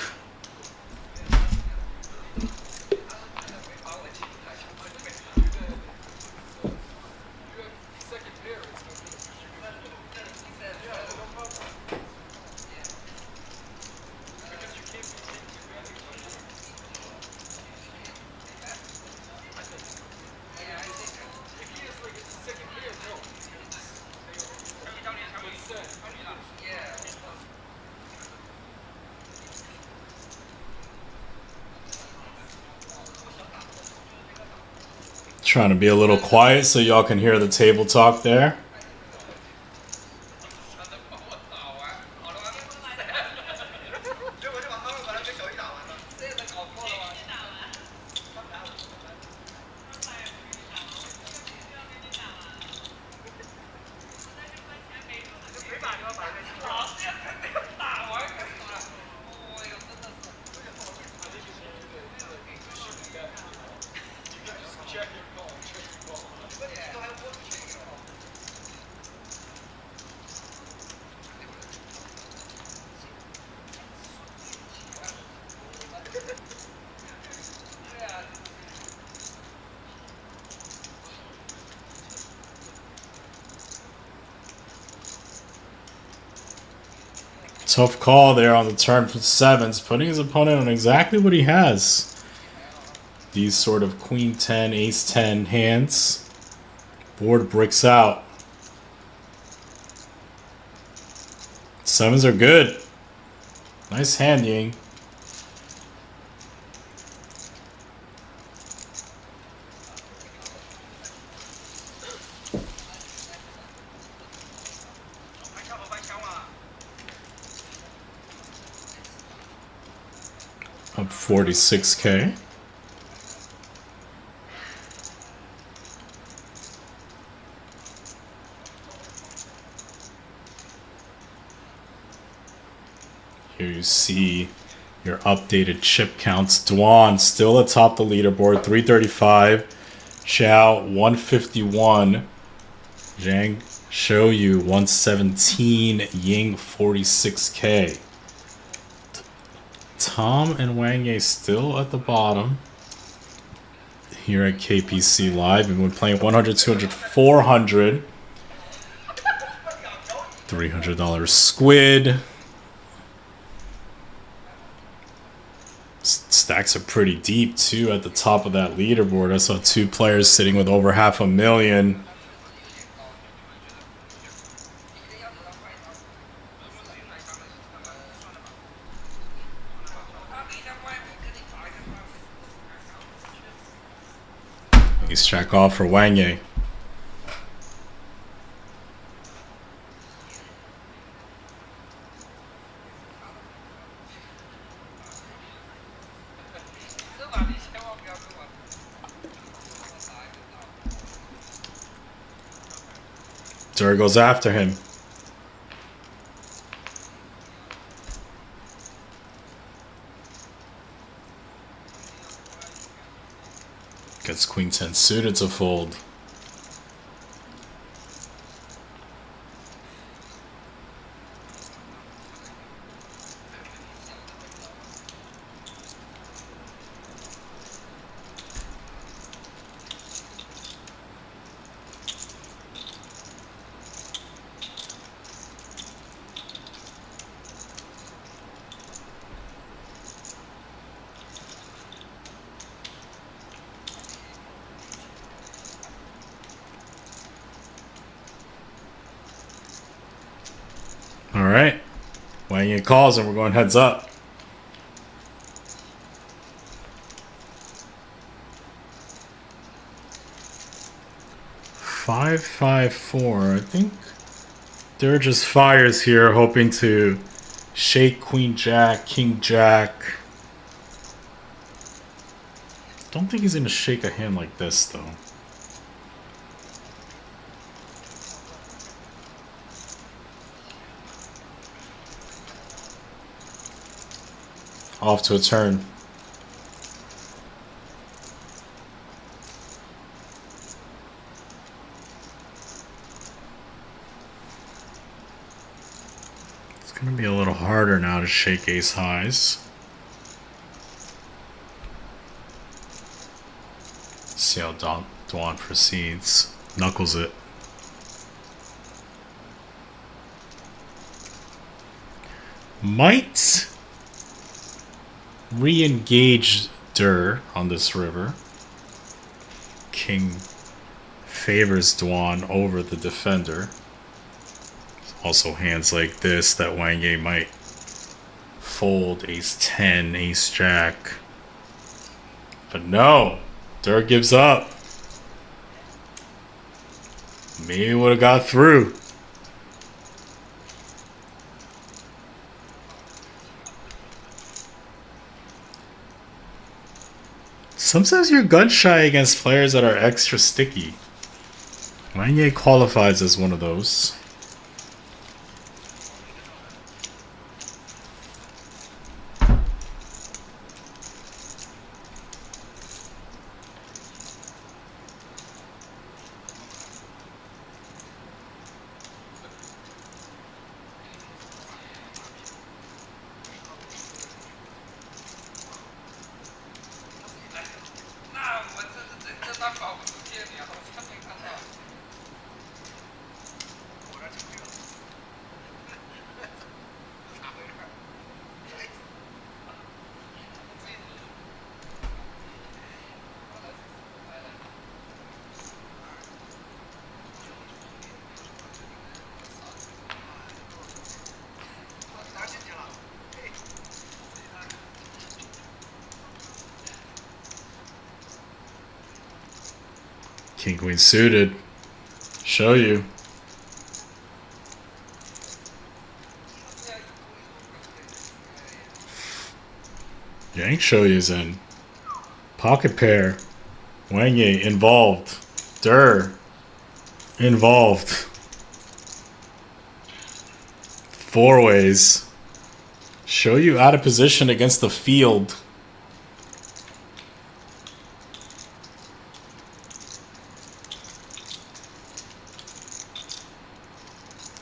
Speaker 1: Trying to be a little quiet so y'all can hear the table talk there. Tough call there on the turn for sevens, putting his opponent on exactly what he has. these sort of queen 10, ace 10 hands, board bricks out. Sevens are good. Nice hand, Ying. Up 46K. Here you see your updated chip counts. Dwan still atop the leaderboard, 335. Xiao, 151. Zhang, show you 117. Ying, 46K. Tom and Wang still at the bottom here at KPC Live. We've been playing 100, 200, 400. $300 Squid. Stacks are pretty deep too at the top of that leaderboard. I saw two players sitting with over $500,000. Ace jack off for Wang. Dur goes after him. Gets queen 10 suited to fold. Alright. Wang calls and we're going heads up. Five, 5, 4. I think Dur just fires here, hoping to shake Queen Jack, King Jack. Don't think he's gonna shake a hand like this though. Off to a turn. It's going to be a little harder now to shake ace highs. See how Dwan proceeds. Knuckles it. Might re-engage Dur on this river. King favors Dwan over the defender. Also hands like this that Wang Ye might fold ace 10, ace jack. But no, Dur gives up. Maybe would have got through. Sometimes you're gun shy against players that are extra sticky. Wang Ye qualifies as one of those. King Queen suited. Show you. Yang show you's in. Pocket pair. Wang involved. Involved. Four ways. Show you out of position against the field.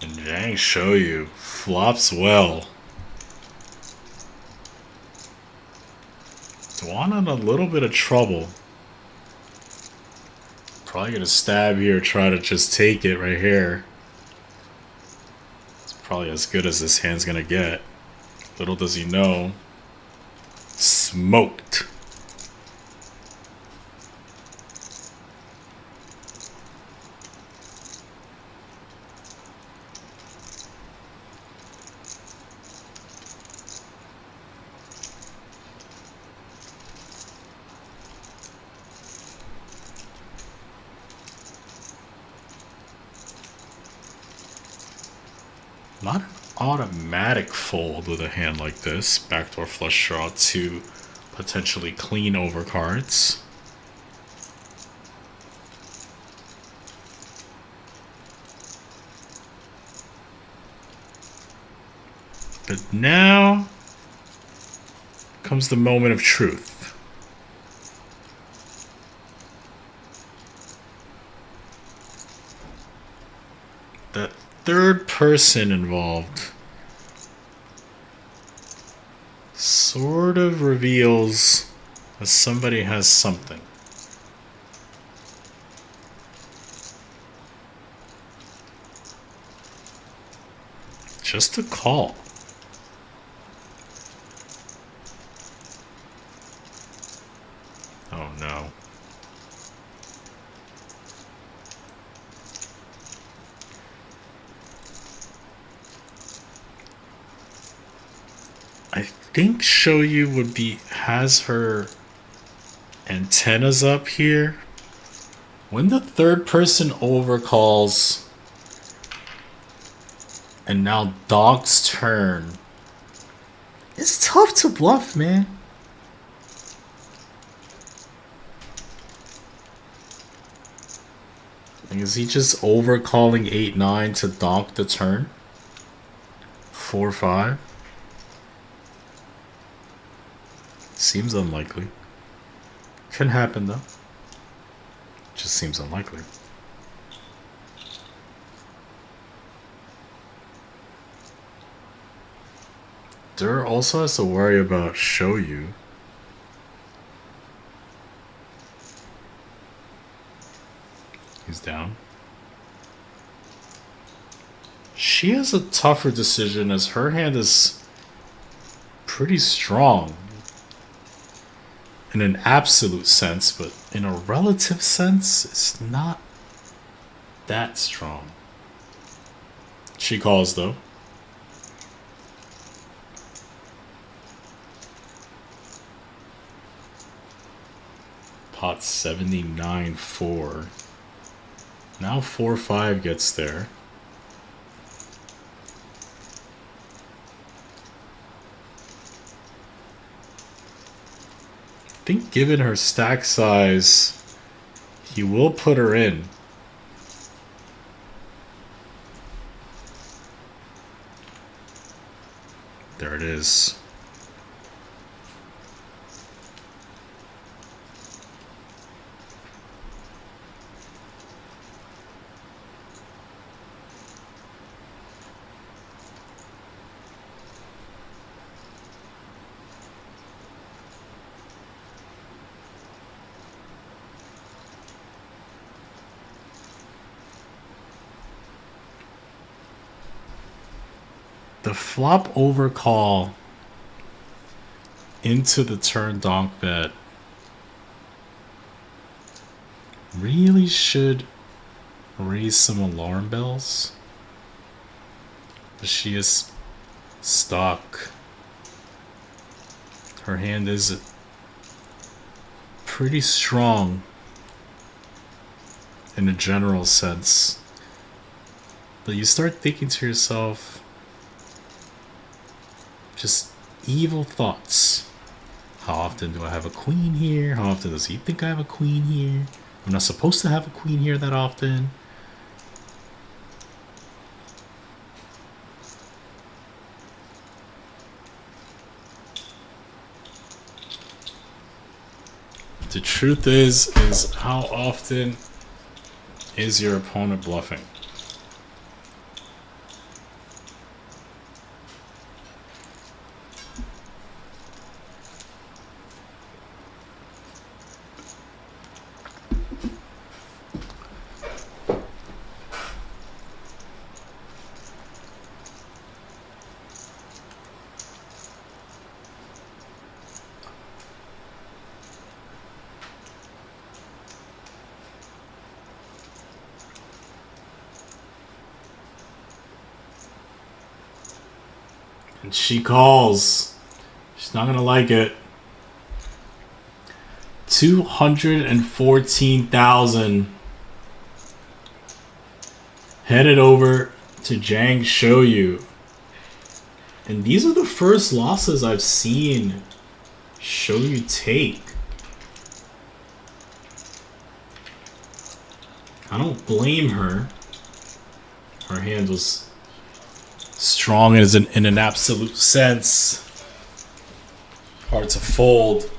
Speaker 1: And Zhang show you flops well. Dwan in a little bit of trouble. Probably gonna stab here, try to just take it right here. It's probably as good as this hand's gonna get. Little does he know. Smoked. Not an automatic fold with a hand like this. Backdoor flush draw to potentially clean over cards. But now comes the moment of truth. That third person involved sort of reveals that somebody has something. Just a call. Oh no. I think Shoyu would be has her antennas up here. When the third person overcalls and now Dog's turn, it's tough to bluff, man. Like, is he just overcalling 8-9 to donk the turn? 4-5? Seems unlikely. Can happen though. Just seems unlikely. Dur also has to worry about Shoyu. He's down. She has a tougher decision as her hand is pretty strong. In an absolute sense, but in a relative sense, it's not that strong. She calls though. Pot 79-4. Now 4-5 gets there. I think given her stack size, he will put her in. There it is. The flop overcall into the turn donk bet really should raise some alarm bells. But she is stuck. Her hand is pretty strong. in a general sense. But you start thinking to yourself, just evil thoughts. How often do I have a queen here? How often does he think I have a queen here? I'm not supposed to have a queen here that often. The truth is how often is your opponent bluffing? And she calls. She's not gonna like it. 214,000. Headed over to Zhang Shoyu. And these are the first losses I've seen Shoyu take. I don't blame her. Her hand was strong in an absolute sense. Hard to fold.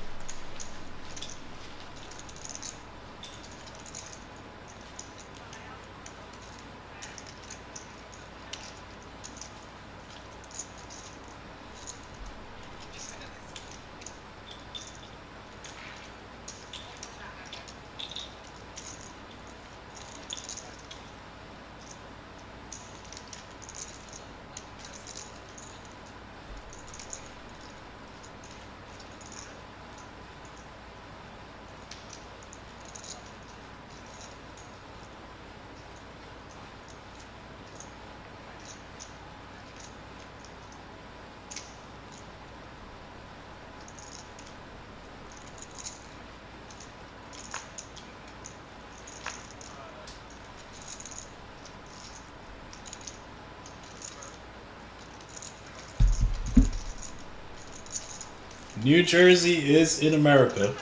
Speaker 1: New Jersey is in America.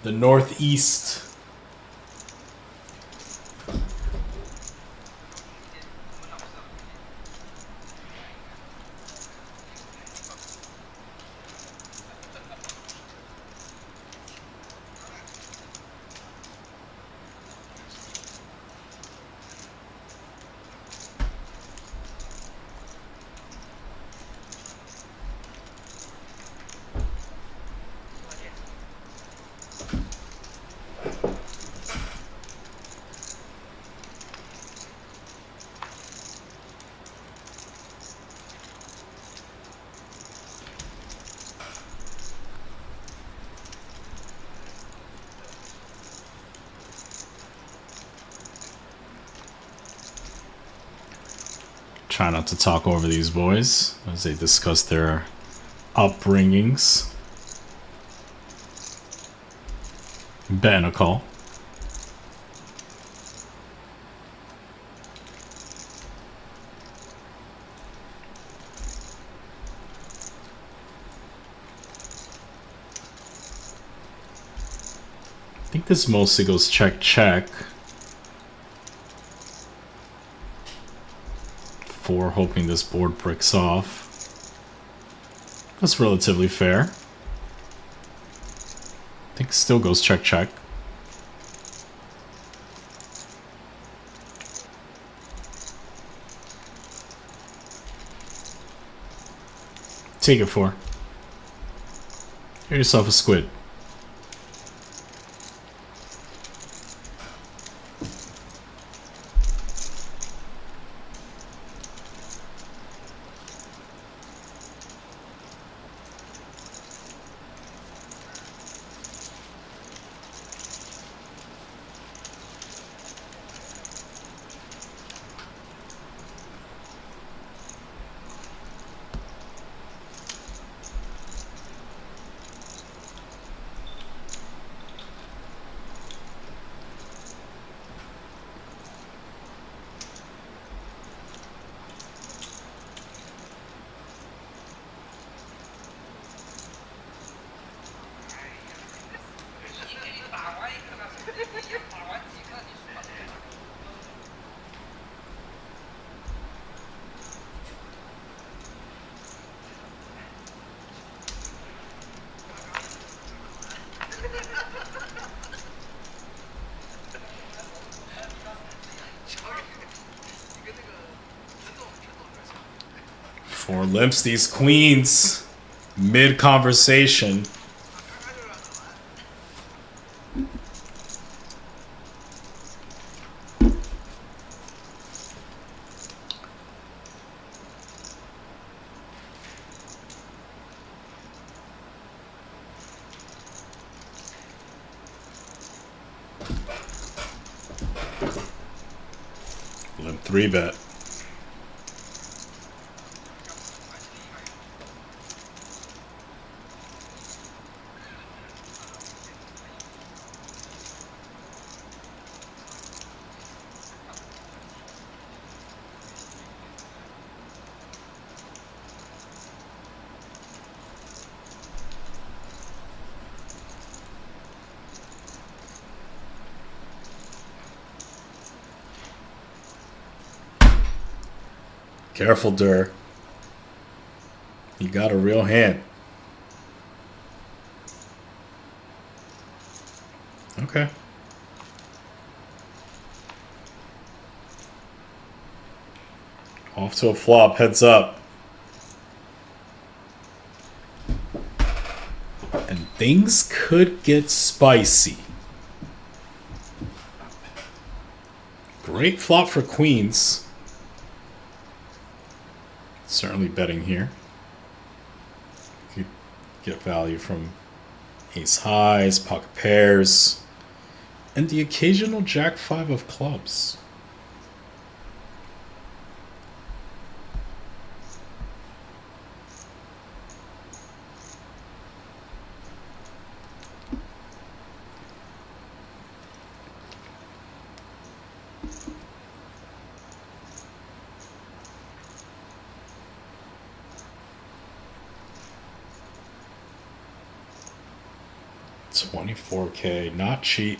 Speaker 1: The Northeast. Try not to talk over these boys as they discuss their upbringings. Betting a call. I think this mostly goes check, check. For hoping this board bricks off. That's relatively fair. I think it still goes check, check. Take it for. Get yourself a squid. Four limps these queens. Mid-conversation. Limp 3-bet. Careful, Dur. You got a real hand. Okay. Off to a flop, heads up. And things could get spicy. Great flop for queens. Certainly betting here. You get value from ace highs, pocket pairs, and the occasional jack 5 of clubs. $24K, not cheap.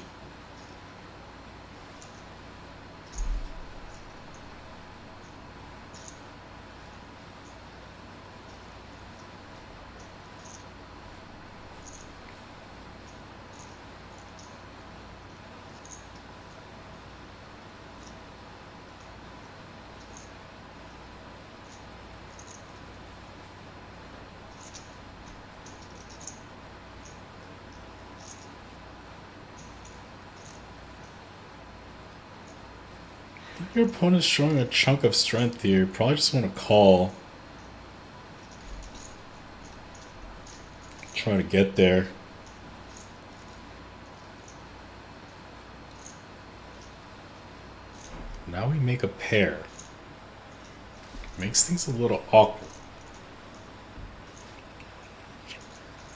Speaker 1: Your opponent's showing a chunk of strength here. Probably just want to call. Try to get there. Now we make a pair. Makes things a little awkward.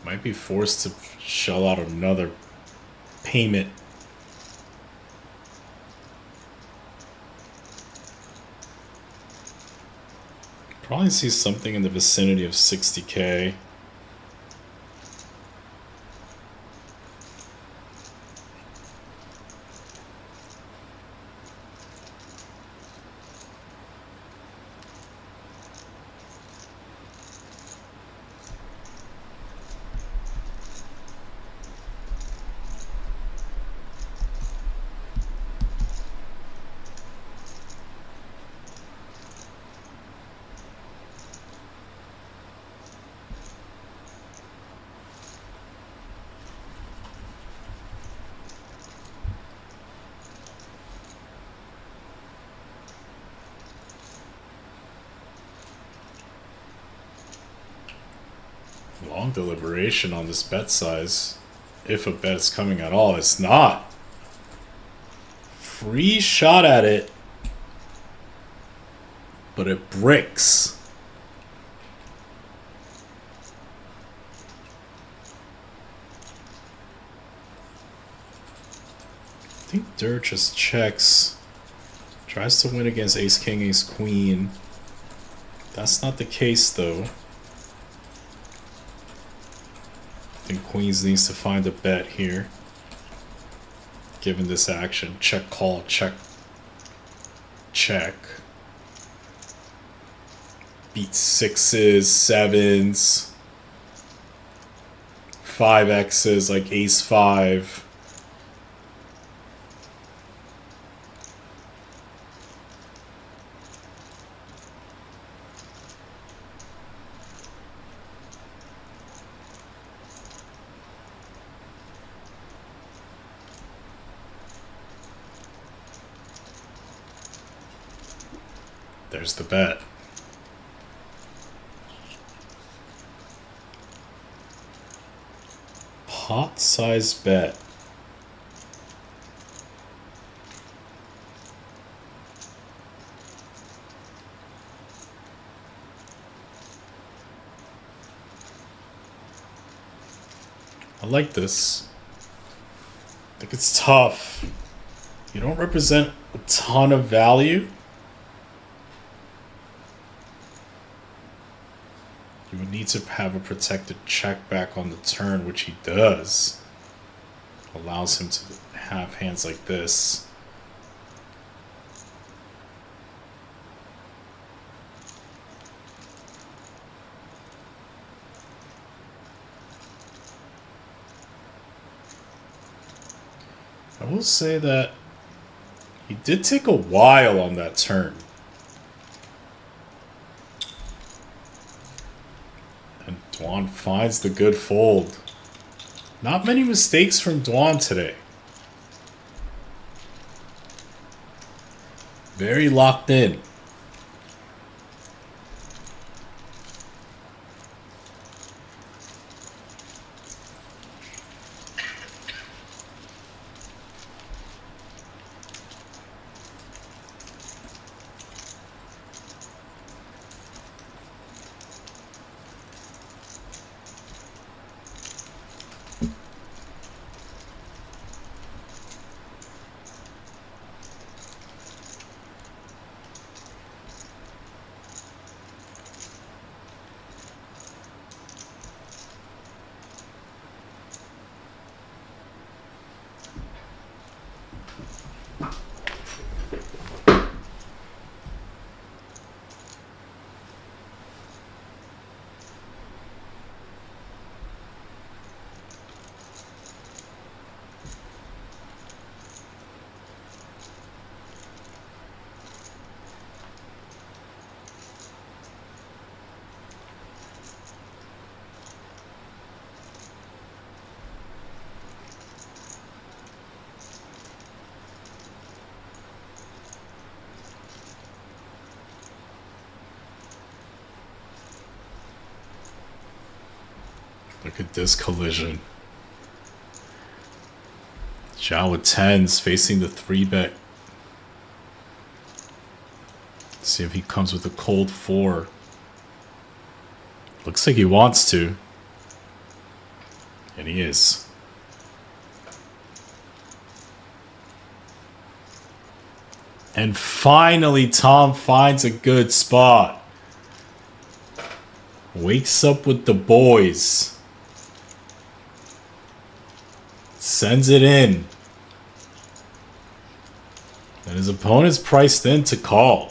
Speaker 1: Might be forced to shell out another payment. Probably see something in the vicinity of 60K. Long deliberation on this bet size. If a bet is coming at all, it's not. Free shot at it. But it bricks. I think Dur just checks. Tries to win against ace king, ace queen. That's not the case though. I think queens needs to find a bet here. Given this action. Check, call, check. Check. Beat sixes, sevens. 5x's like ace 5. There's the bet. Pot size bet. I like this. I think it's tough. You don't represent a ton of value. You would need to have a protected check back on the turn, which he does. Allows him to have hands like this. I will say that he did take a while on that turn. And Dwan finds the good fold. Not many mistakes from Dwan today. Very locked in. Look at this collision. Zhao with 10s facing the 3-bet. See if he comes with a cold 4. Looks like he wants to. And he is. And finally, Tom finds a good spot. Wakes up with the boys. Sends it in. And his opponent's priced in to call.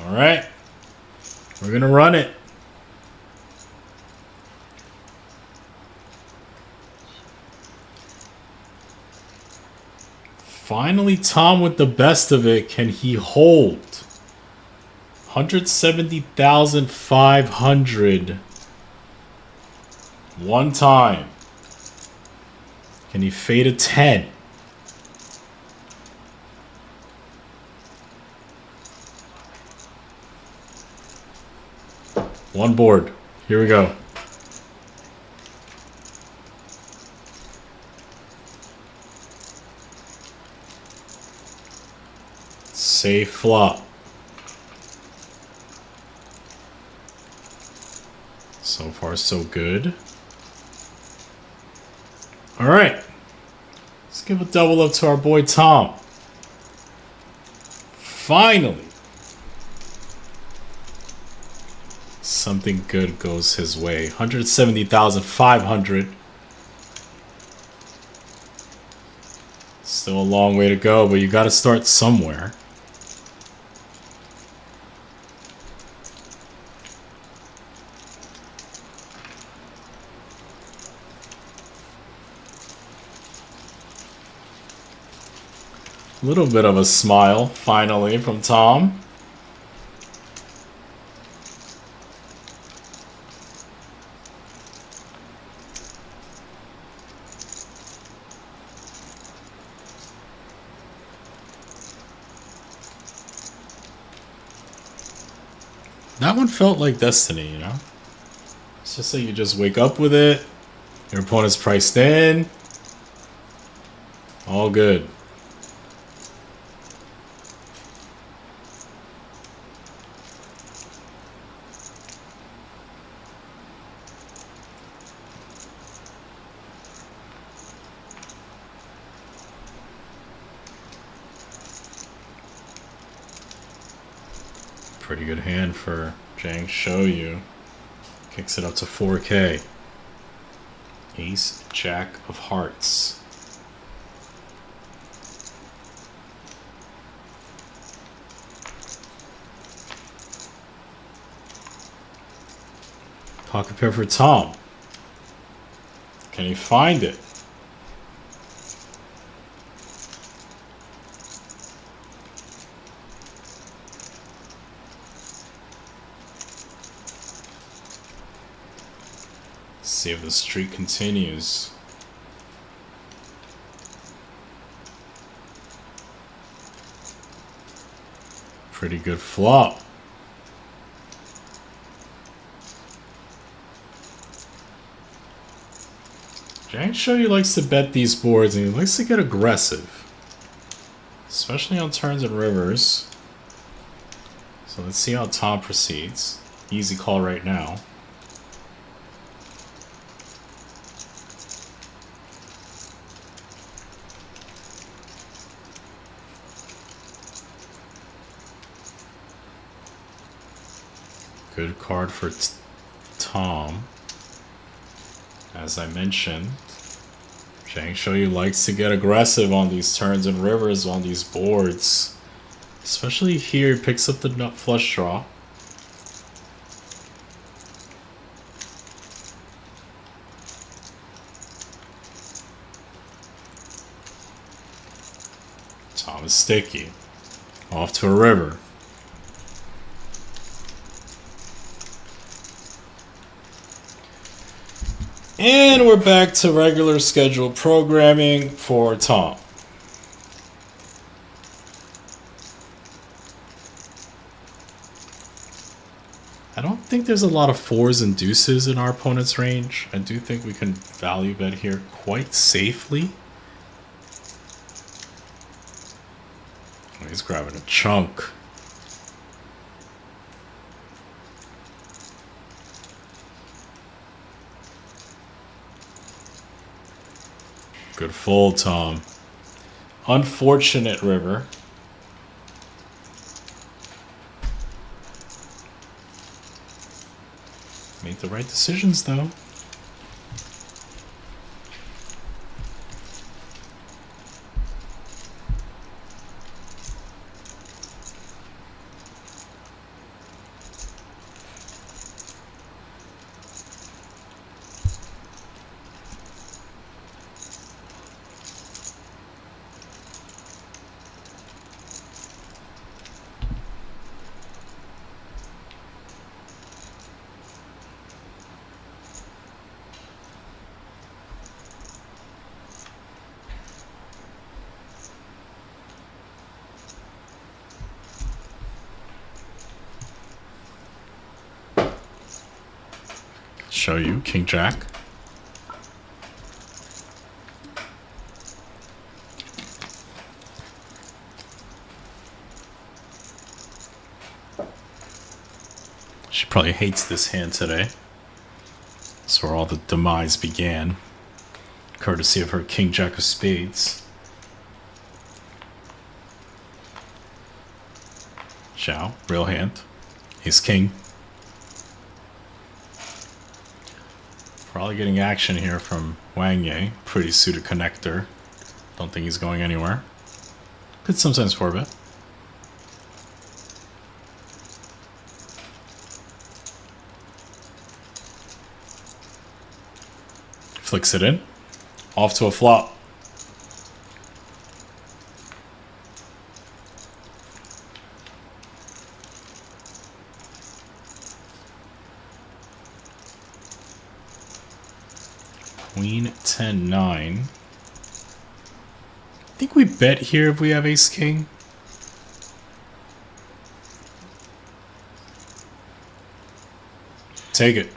Speaker 1: All right, we're gonna run it. Finally, Tom with the best of it. Can he hold? 170,500. One time. Can he fade a 10? One board. Here we go. Safe flop. So far, so good. All right. Let's give a double up to our boy Tom. Finally. Something good goes his way. 170,500. Still a long way to go, but you got to start somewhere. Little bit of a smile, finally, from Tom. That one felt like destiny, you know? It's just like you just wake up with it, your opponent's priced in, all good. Pretty good hand for Zhang Shoyu. Kicks it up to 4K. Ace, Jack of Hearts. Pocket pair for Tom. Can he find it? See if the streak continues. Pretty good flop. Zhang Shoyu likes to bet these boards and he likes to get aggressive, especially on turns and rivers. So let's see how Tom proceeds. Easy call right now. Good card for Tom. As I mentioned, Zhang Shoyu likes to get aggressive on these turns and rivers on these boards. Especially here, he picks up the nut flush draw. Tom is sticky. Off to a river. And we're back to regular scheduled programming for Tom. I don't think there's a lot of fours and deuces in our opponent's range. I do think we can value bet here quite safely. He's grabbing a chunk. Good fold, Tom. Unfortunate river. Made the right decisions, though. Show you King Jack. She probably hates this hand today. That's where all the demise began, courtesy of her King Jack of Spades. Zhao, real hand. Ace King. Probably getting action here from Wang. Pretty suited connector. Don't think he's going anywhere. Could sometimes 4-bet. Flicks it in. Off to a flop. Queen 10 9. I think we bet here if we have ace king. Take it.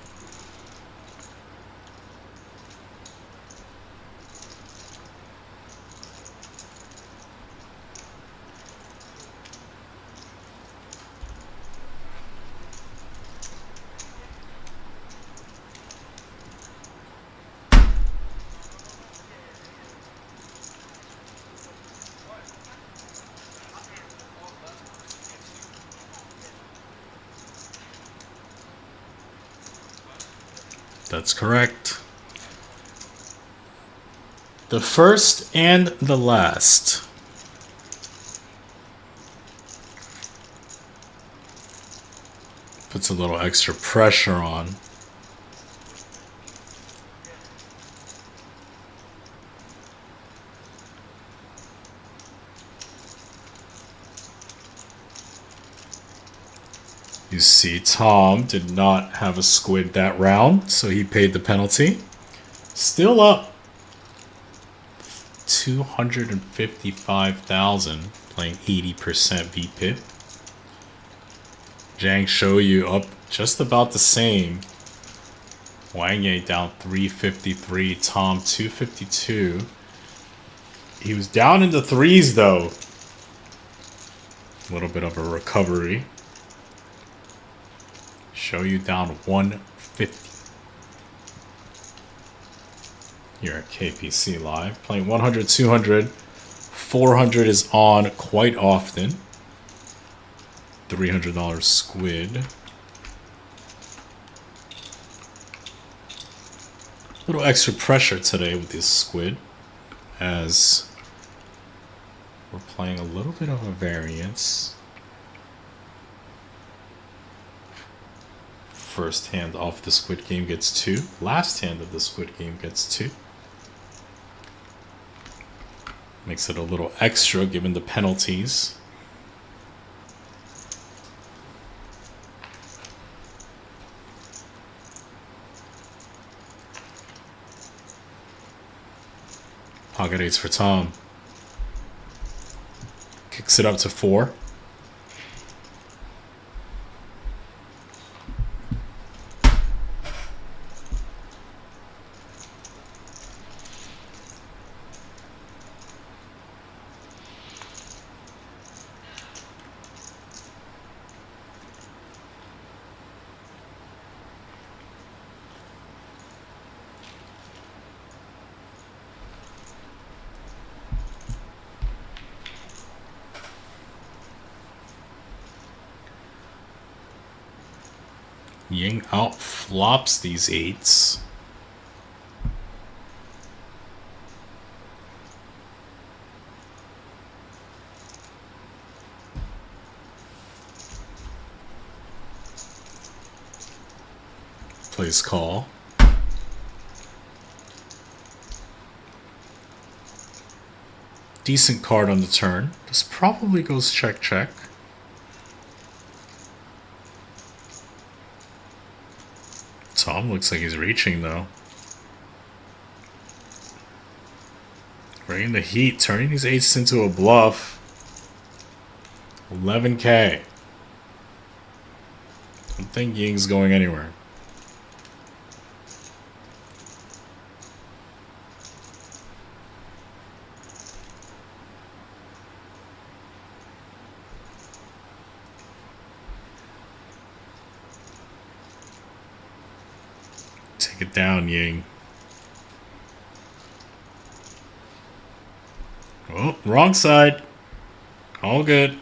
Speaker 1: That's correct. The first and the last. Puts a little extra pressure on. You see, Tom did not have a squid that round, so he paid the penalty. Still up 255,000, playing 80% VPIP. Zhang show you up just about the same. Wang down 353, Tom 252. He was down in the threes though. A little bit of a recovery. Show you down 150. Here at KPC Live. Playing 100, 200. 400 is on quite often. $300 squid. A little extra pressure today with this squid, as we're playing a little bit of a variance. First hand off the squid game gets 2. Last hand of the squid game gets 2. Makes it a little extra given the penalties. Pocket 8s for Tom. Kicks it up to 4. Yang out flops these 8s. Plays call. Decent card on the turn. This probably goes check check. Tom looks like he's reaching though. Bringing the heat, turning these 8s into a bluff. 11K. Don't think Ying's going anywhere. Take it down, Ying. Oh, wrong side. All good.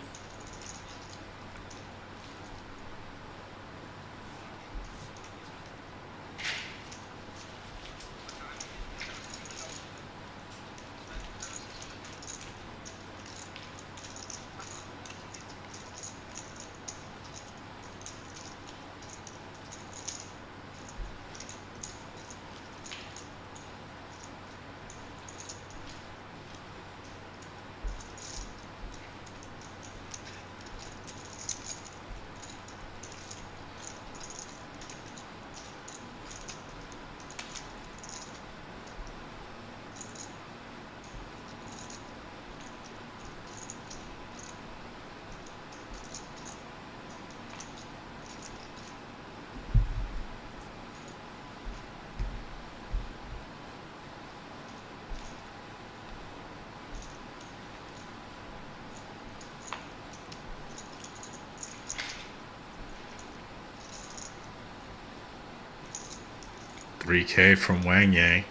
Speaker 1: 3K from Wang.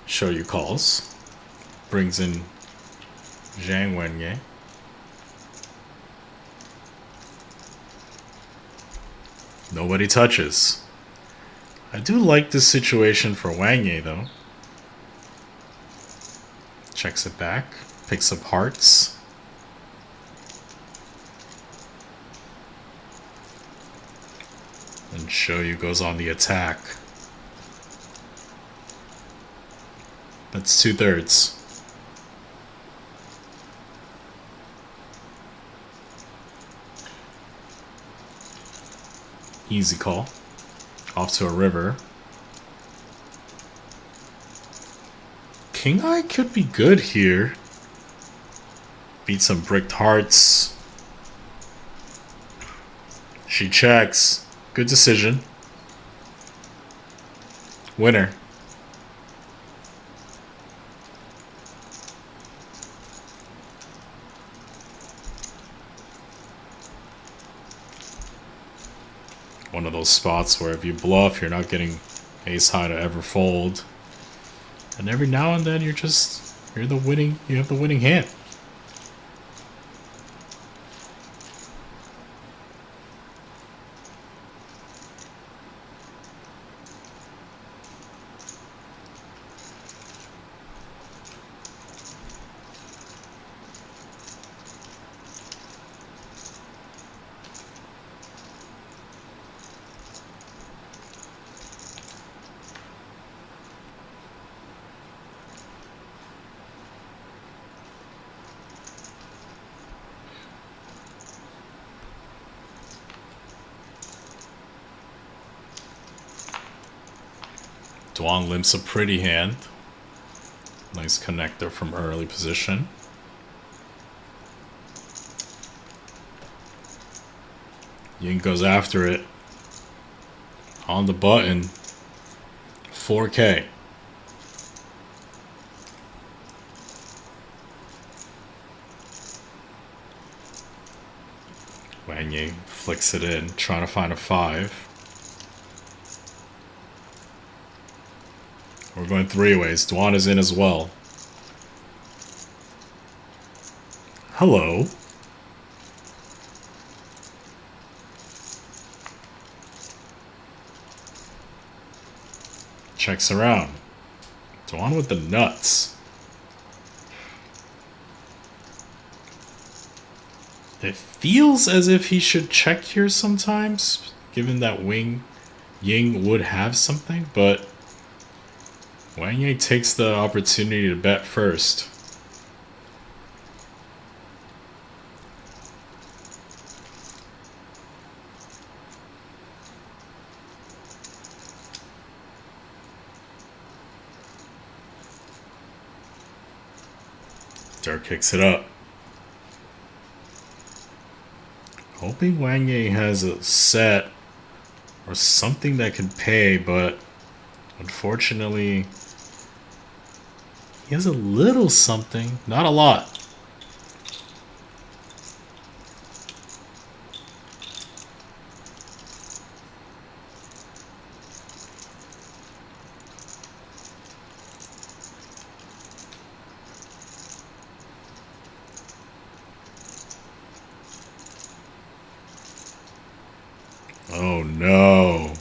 Speaker 1: Show you calls. Brings in Zhang Wang. Nobody touches. I do like this situation for Wang though. Checks it back. Picks up hearts. And Shoyu goes on the attack. That's 2/3. Easy call. Off to a river. King Eye could be good here. Beat some bricked hearts. She checks. Good decision. Winner. One of those spots where if you bluff, you're not getting ace high to ever fold. And every now and then you have the winning hand. Dwan limps a pretty hand. Nice connector from early position. Ying goes after it. On the button. 4K. Wang Yi flicks it in, trying to find a 5. We're going 3 ways. Dwan is in as well. Hello. Checks around. Dwan with the nuts. It feels as if he should check here sometimes, given that Ying would have something, but Wang Yi takes the opportunity to bet first. Dirk kicks it up. Hoping Wang Yi has a set or something that can pay, but unfortunately he has a little something, not a lot. Oh no.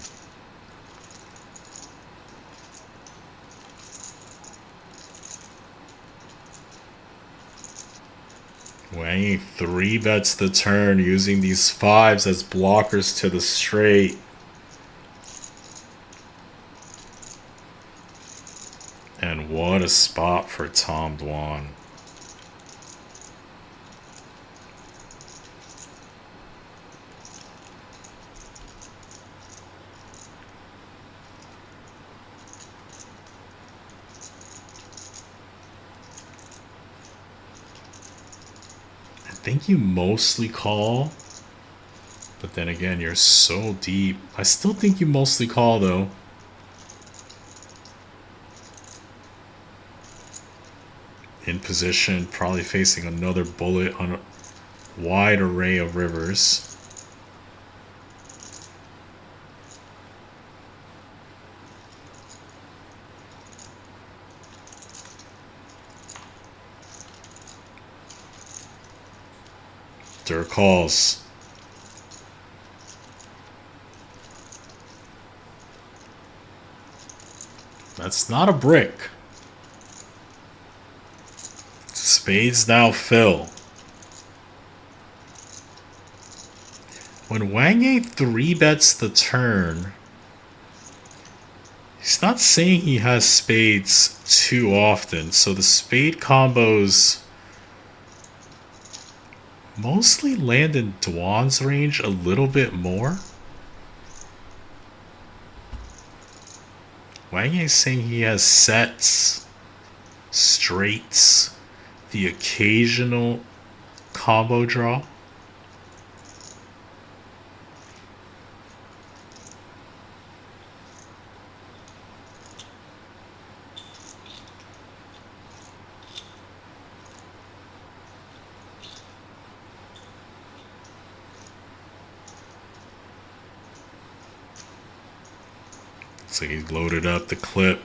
Speaker 1: Wang 3-bets the turn using these 5s as blockers to the straight. And what a spot for Tom Dwan. I think you mostly call, but then again, you're so deep. I still think you mostly call though. In position, probably facing another bullet on a wide array of rivers. Dirk calls. That's not a brick. Spades now fill. When Wang 3-bets the turn, he's not saying he has spades too often, so the spade combos mostly land in Dwan's range a little bit more. Wang is saying he has sets, straights, the occasional combo draw. So he's loaded up the clip.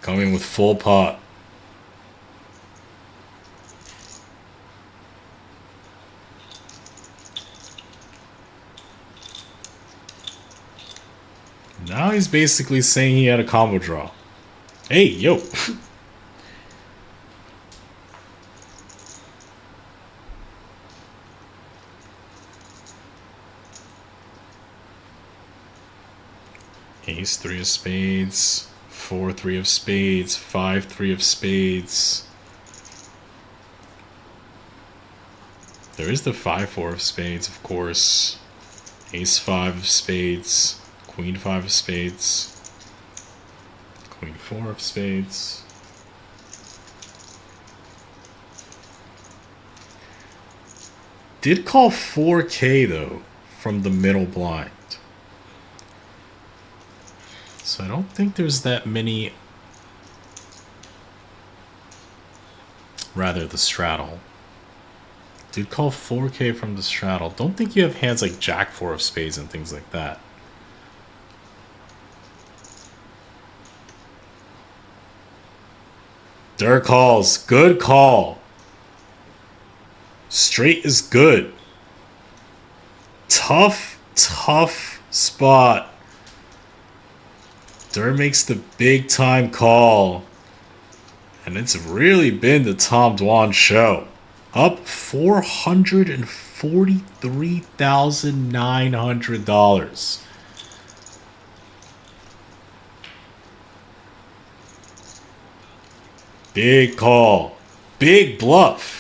Speaker 1: Coming with full pot. Now he's basically saying he had a combo draw. Hey, yo. Ace 3 of spades, 4 3 of spades, 5 3 of spades. There is the 5 4 of spades, of course. Ace 5 of spades, Queen 5 of spades, Queen 4 of spades. Did call 4K though from the middle blind. So I don't think there's that many. Rather, the straddle. Did call 4K from the straddle. Don't think you have hands like Jack 4 of spades and things like that. Dirk calls. Good call. Straight is good. Tough spot. Dirk makes the big time call. And it's really been the Tom Dwan show. Up $443,900. Big call. Big bluff.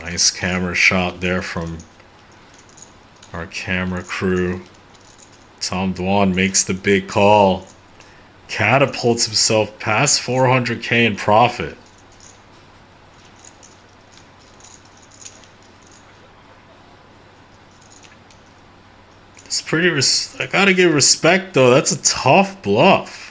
Speaker 1: Nice camera shot there from our camera crew. Tom Dwan makes the big call. Catapults himself past 400K in profit. It's pretty. I gotta give respect though. That's a tough bluff.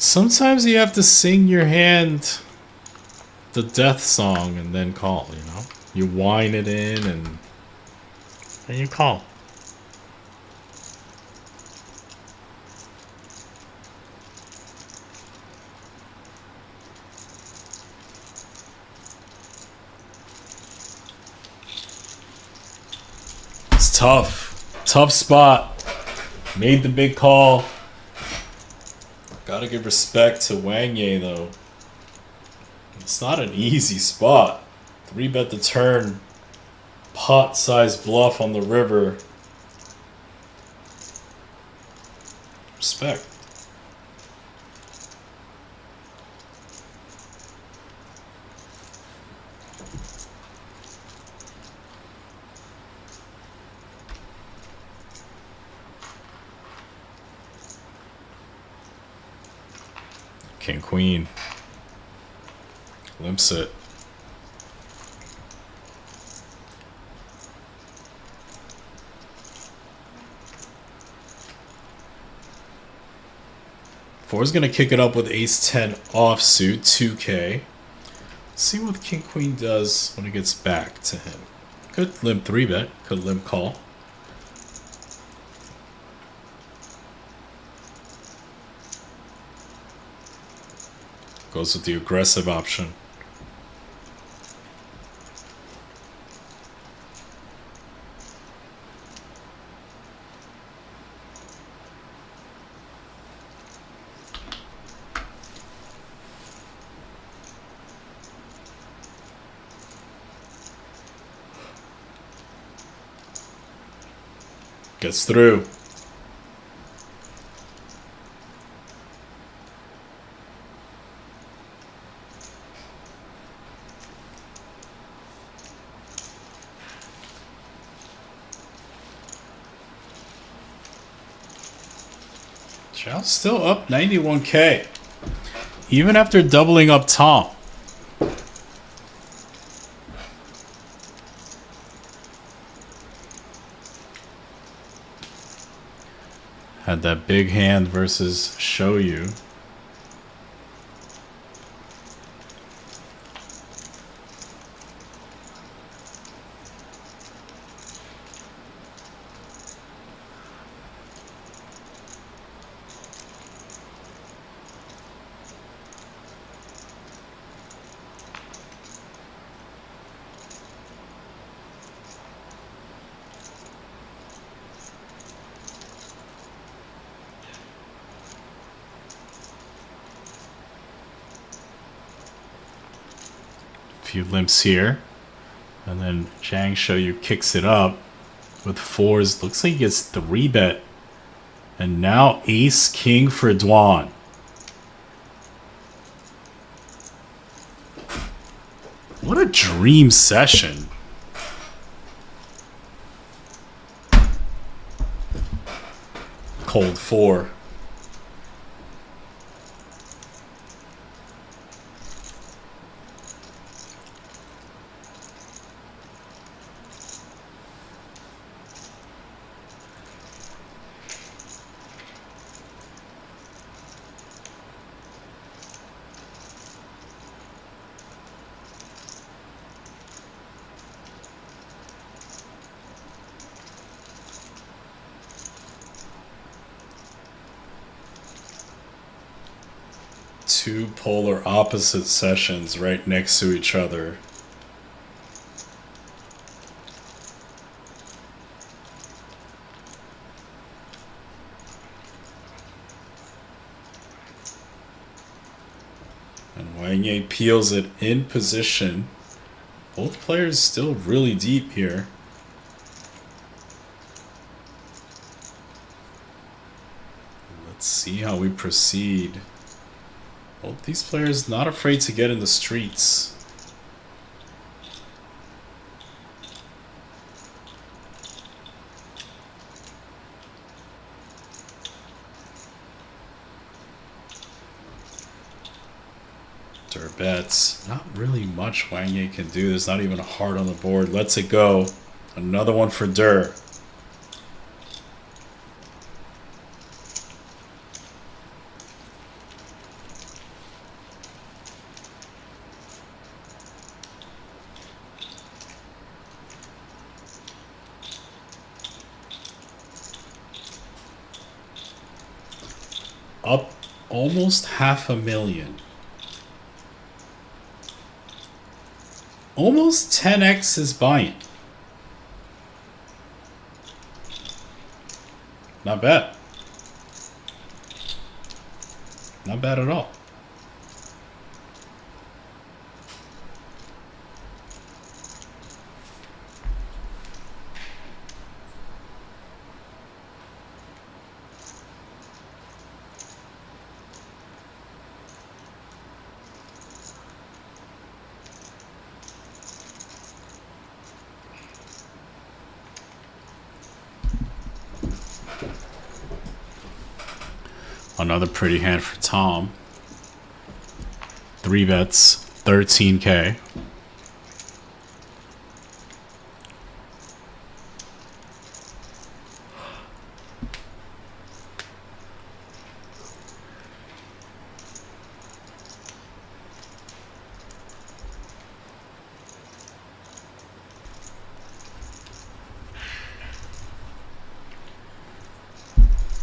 Speaker 1: Sometimes you have to sing your hand the death song and then call, you know? You whine it in and you call. It's tough. Tough spot. Made the big call. Gotta give respect to Wang Ye though. It's not an easy spot. 3-bet the turn. Pot-sized bluff on the river. Respect. King queen. Limps it. Four's gonna kick it up with ace 10 offsuit, 2k. See what king queen does when it gets back to him. Could limp 3-bet, could limp call. Goes with the aggressive option. Gets through. Zhang's still up 91k. Even after doubling up Tom. Had that big hand versus Shoyu. Few limps here, and then Zhang Shoyu kicks it up with fours. Looks like he gets 3-bet, and now ace king for Dwan. What a dream session. Cold 4. Two polar opposite sessions right next to each other. And Wang peels it in position. Both players still really deep here. Let's see how we proceed. Both these players not afraid to get in the streets. Der bets. Not really much Wang Yi can do. There's not even a heart on the board. Lets it go. Another one for Der. Up almost 500,000. Almost 10x is buying. Not bad. Not bad at all. Another pretty hand for Tom. 3 bets, 13K.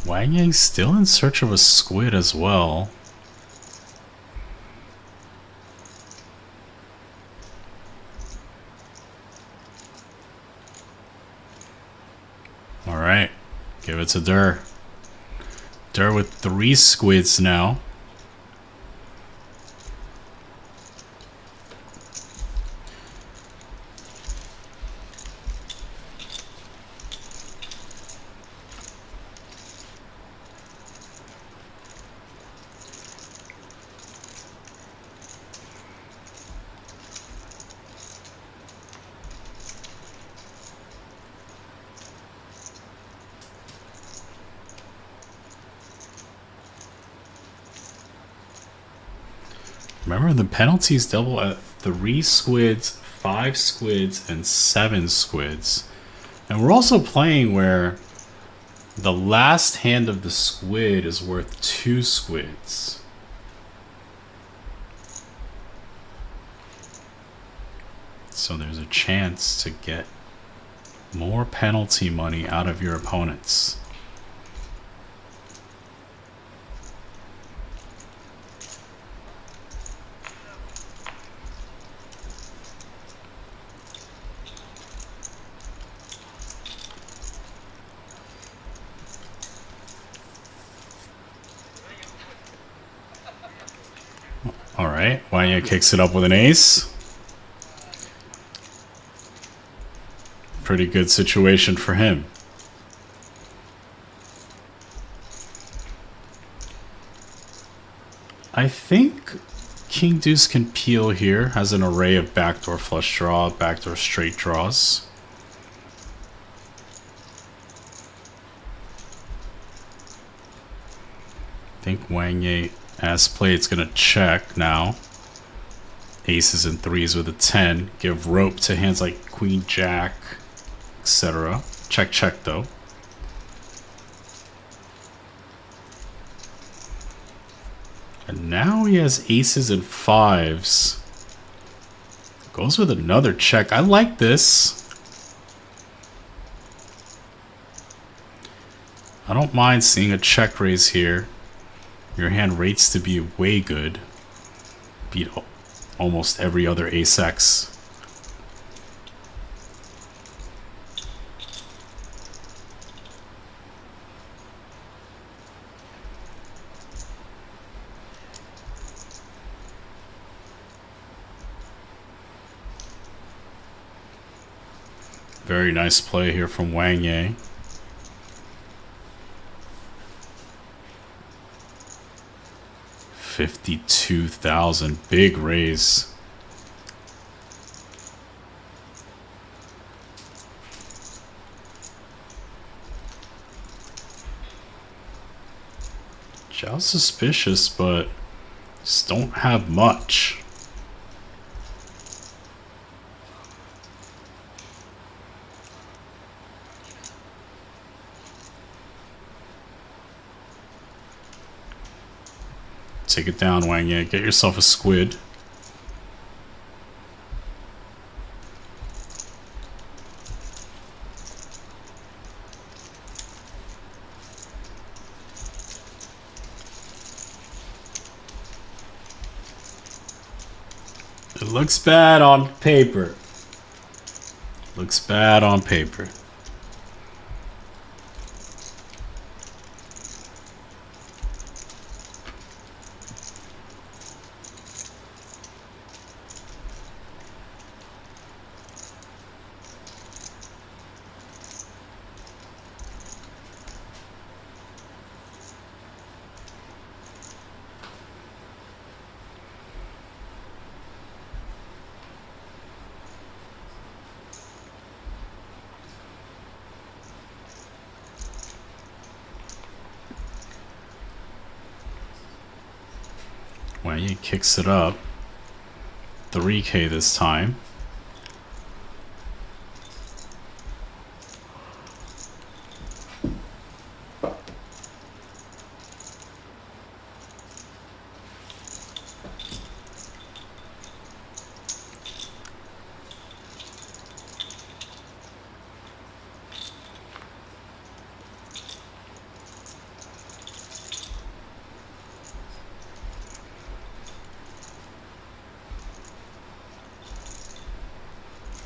Speaker 1: Wang still in search of a squid as well. Alright, give it to Dur. Dur with 3 squids now. Remember, the penalties double at 3 squids, 5 squids, and 7 squids. And we're also playing where the last hand of the squid is worth 2 squids. So there's a chance to get more penalty money out of your opponents. Alright, Wang kicks it up with an ace. Pretty good situation for him. I think King Deuce can peel here. Has an array of backdoor flush draw, backdoor straight draws. I think Wang as played is gonna check now. Aces and 3s with a 10. Give rope to hands like Queen Jack, etc. Check, check though. And now he has aces and 5s. Goes with another check. I like this. I don't mind seeing a check raise here. Your hand rates to be way good. Beat almost every other ace-X. Very nice play here from Wang Ye. $52,000, big raise. Zhao's suspicious, but just don't have much. Take it down, Wang Ye. Get yourself a squid. It looks bad on paper. Looks bad on paper. Wang Ye kicks it up. 3K this time.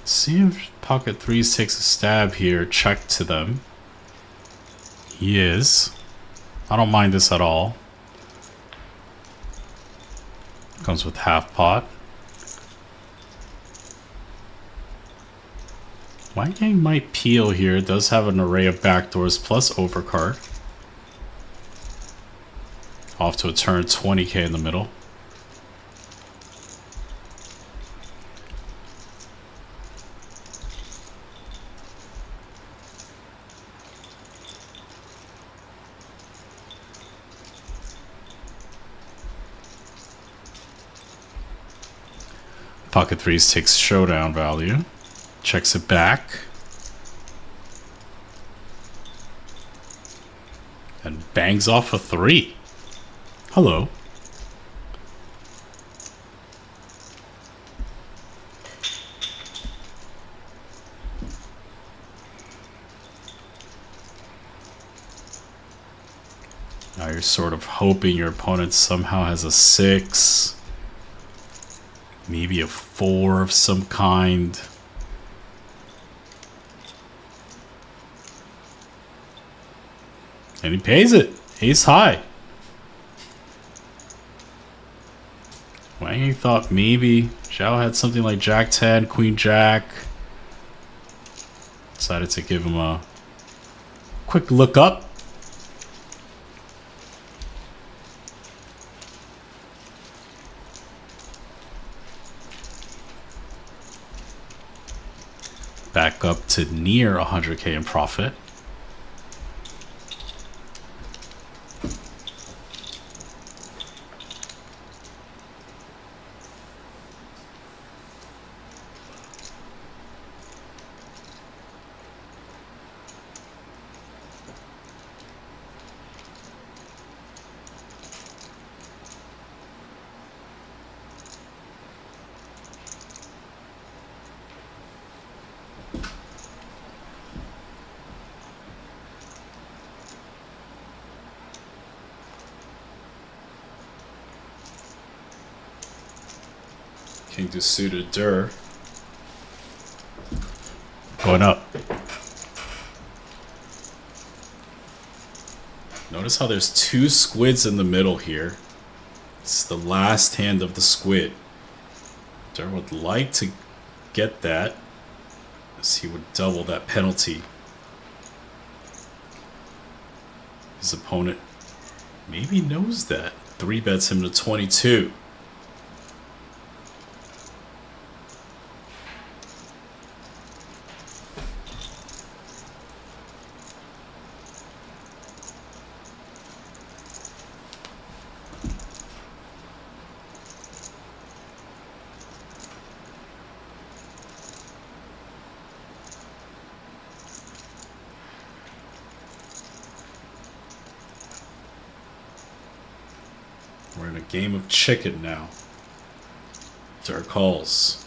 Speaker 1: See if pocket 3 takes a stab here. Check to them. He is. I don't mind this at all. Comes with half pot. Wang might peel here. Does have an array of backdoors plus overcard. Off to a turn 20k in the middle. Pocket 3s takes showdown value. Checks it back. And bangs off a 3. Hello. Now you're sort of hoping your opponent somehow has a 6. Maybe a 4 of some kind. And he pays it. Ace high. Wang thought maybe Zhao had something like Jack 10, Queen Jack. Decided to give him a quick look up. Back up to near 100k in profit. King to suited dir. Going up. Notice how there's 2 squids in the middle here. It's the last hand of the squid. Dir would like to get that, as he would double that penalty. His opponent maybe knows that. 3 bets him to 22. We're in a game of chicken now. Dir calls.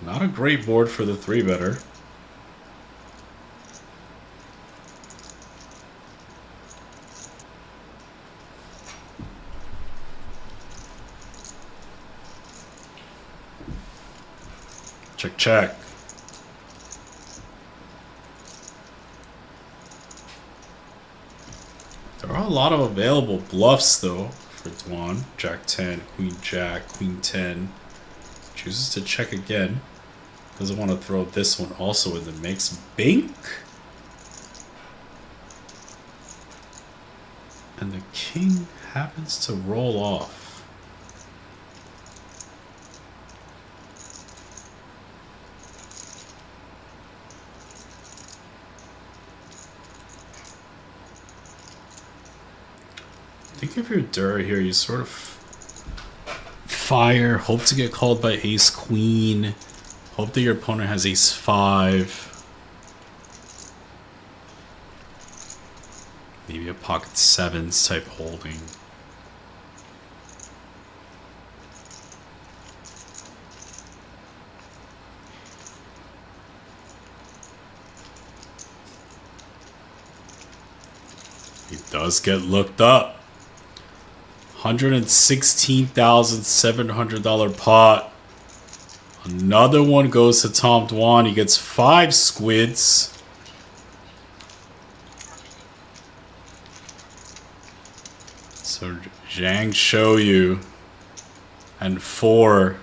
Speaker 1: Not a great board for the 3-better. Check, check. There are a lot of available bluffs, though, for Dwan. Jack 10, Queen Jack, Queen 10. Chooses to check again. Doesn't want to throw this one also in the mix. Bink! And the king happens to roll off. think if you're Dur here, you sort of fire, hope to get called by ace queen, hope that your opponent has ace 5. Maybe a pocket 7s type holding. He does get looked up. $116,700 pot. Another one goes to Tom Dwan. He gets 5 squids. So Zhang show you and 4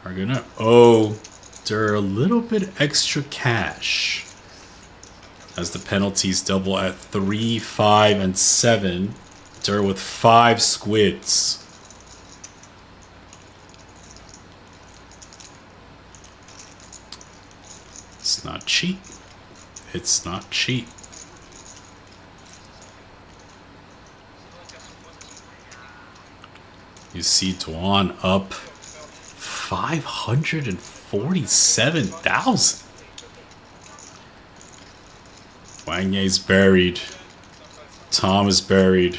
Speaker 1: are gonna owe Dur a little bit extra cash, as the penalties double at 3, 5, and 7. Dur with 5 squids. It's not cheap. It's not cheap. You see Dwan up 547,000. Wang is buried. Tom is buried.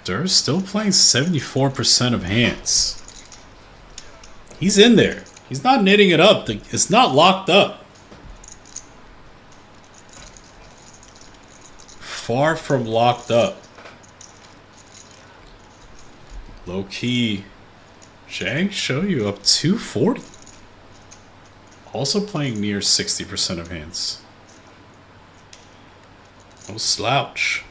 Speaker 1: Dur's still playing 74% of hands. He's in there. He's not knitting it up. It's not locked up. Far from locked up. Low key. Zhang show you up 240. Also playing near 60% of hands. No slouch.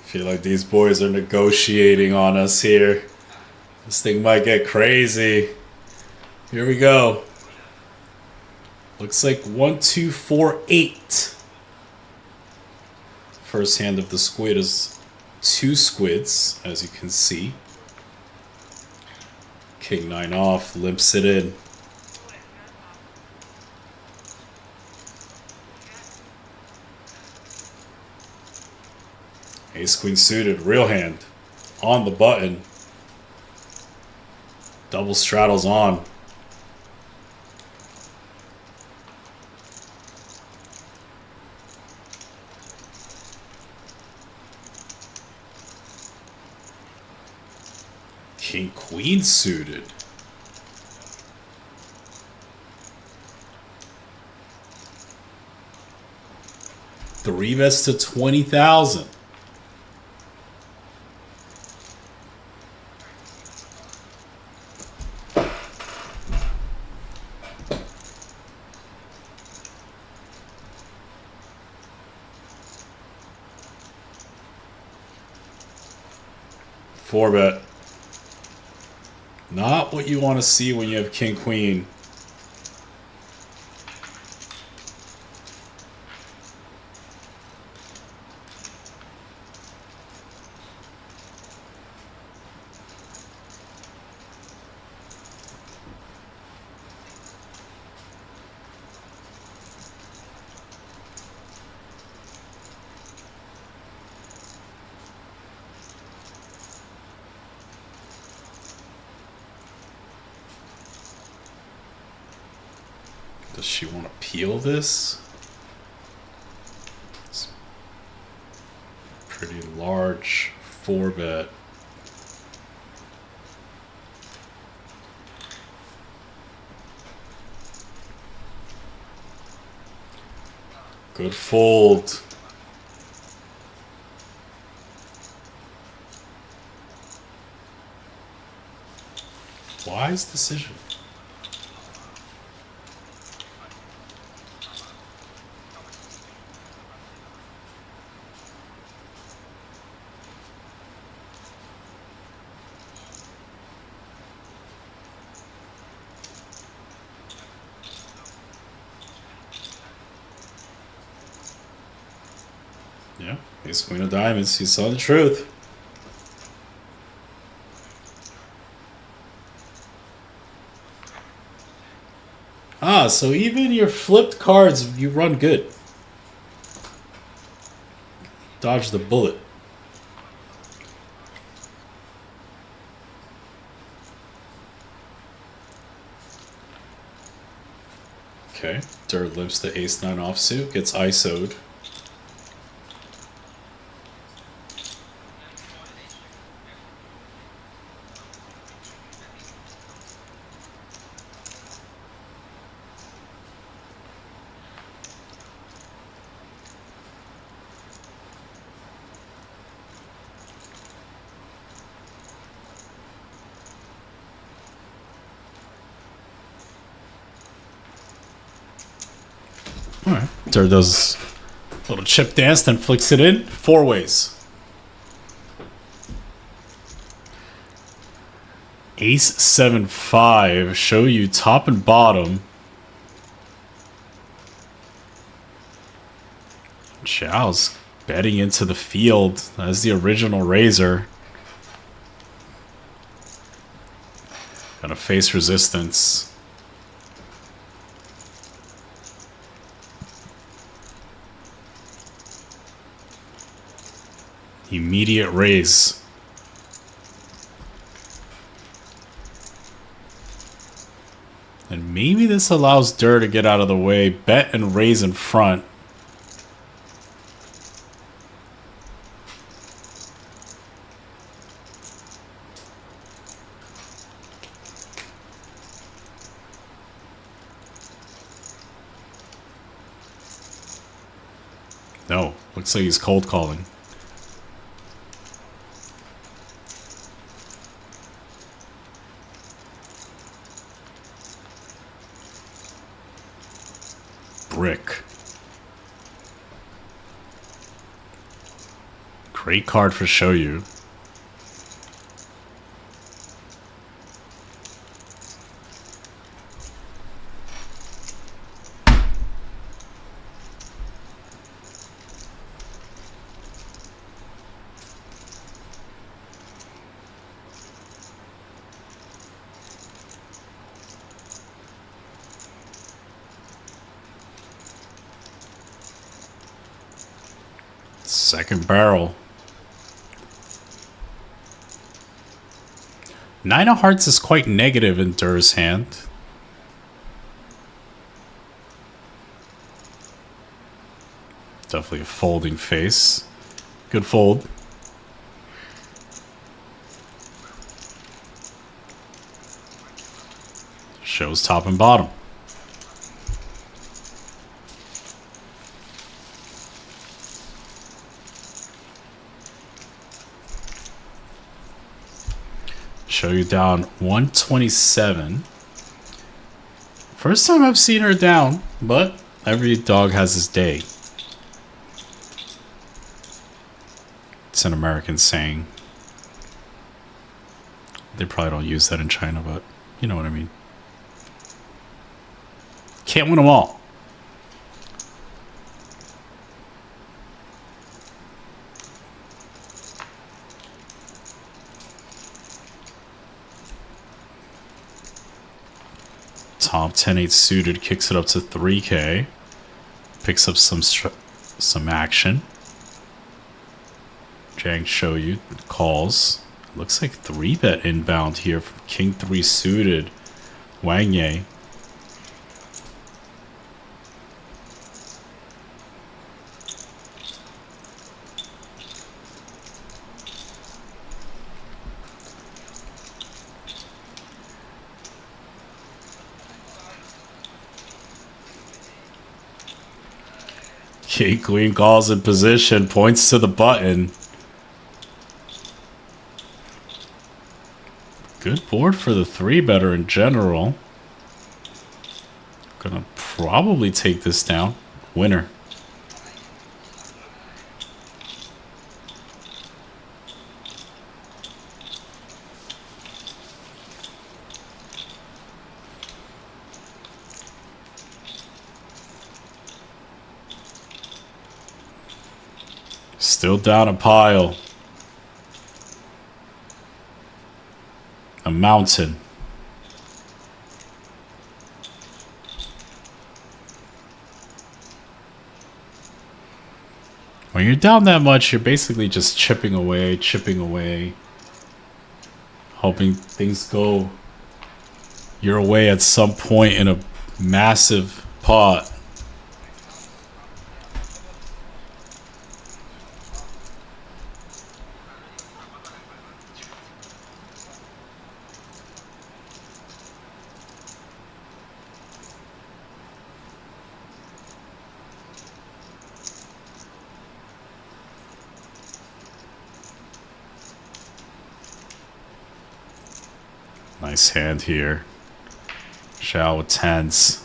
Speaker 1: Feel like these boys are negotiating on us here. This thing might get crazy. Here we go. Looks like 1, 2, 4, 8. First hand of the squid is 2 squids, as you can see. King 9 off, limps it in. Ace queen suited, real hand, on the button. Double straddles on. King queen suited. Three bets to 20,000. Four bet. Not what you want to see when you have king queen. Does she want to peel this? It's pretty large 4-bet. Good fold. Wise decision. Yeah, ace queen of diamonds. He saw the truth. Ah, so even your flipped cards, you run good. Dodge the bullet. Okay, Dirt limps the ace-9 offsuit, gets ISO'd. Alright, Dirt does a little chip dance, then flicks it in. 4 ways. Ace 7-5, show you top and bottom. Zhao's betting into the field as the original raiser. Gonna face resistance. Immediate raise. And maybe this allows Dirt to get out of the way, bet and raise in front. No, looks like he's cold calling. Brick. Great card for show you. Second barrel. 9 of hearts is quite negative in Dur's hand. Definitely a folding face. Good fold. Shows top and bottom. Show you down 127. First time I've seen her down, but every dog has his day. It's an American saying. They probably don't use that in China, but you know what I mean. Can't win them all. Top 10-8 suited, kicks it up to 3K. Picks up some action. Zhang show you calls. Looks like 3-bet inbound here from King 3 suited. Wang. King Queen calls in position, points to the button. Good board for the 3-better in general. Gonna probably take this down. Winner. Still down a pile. A mountain. When you're down that much, you're basically just chipping away, hoping things go your way at some point in a massive pot. Nice hand here. Xiao with 10s.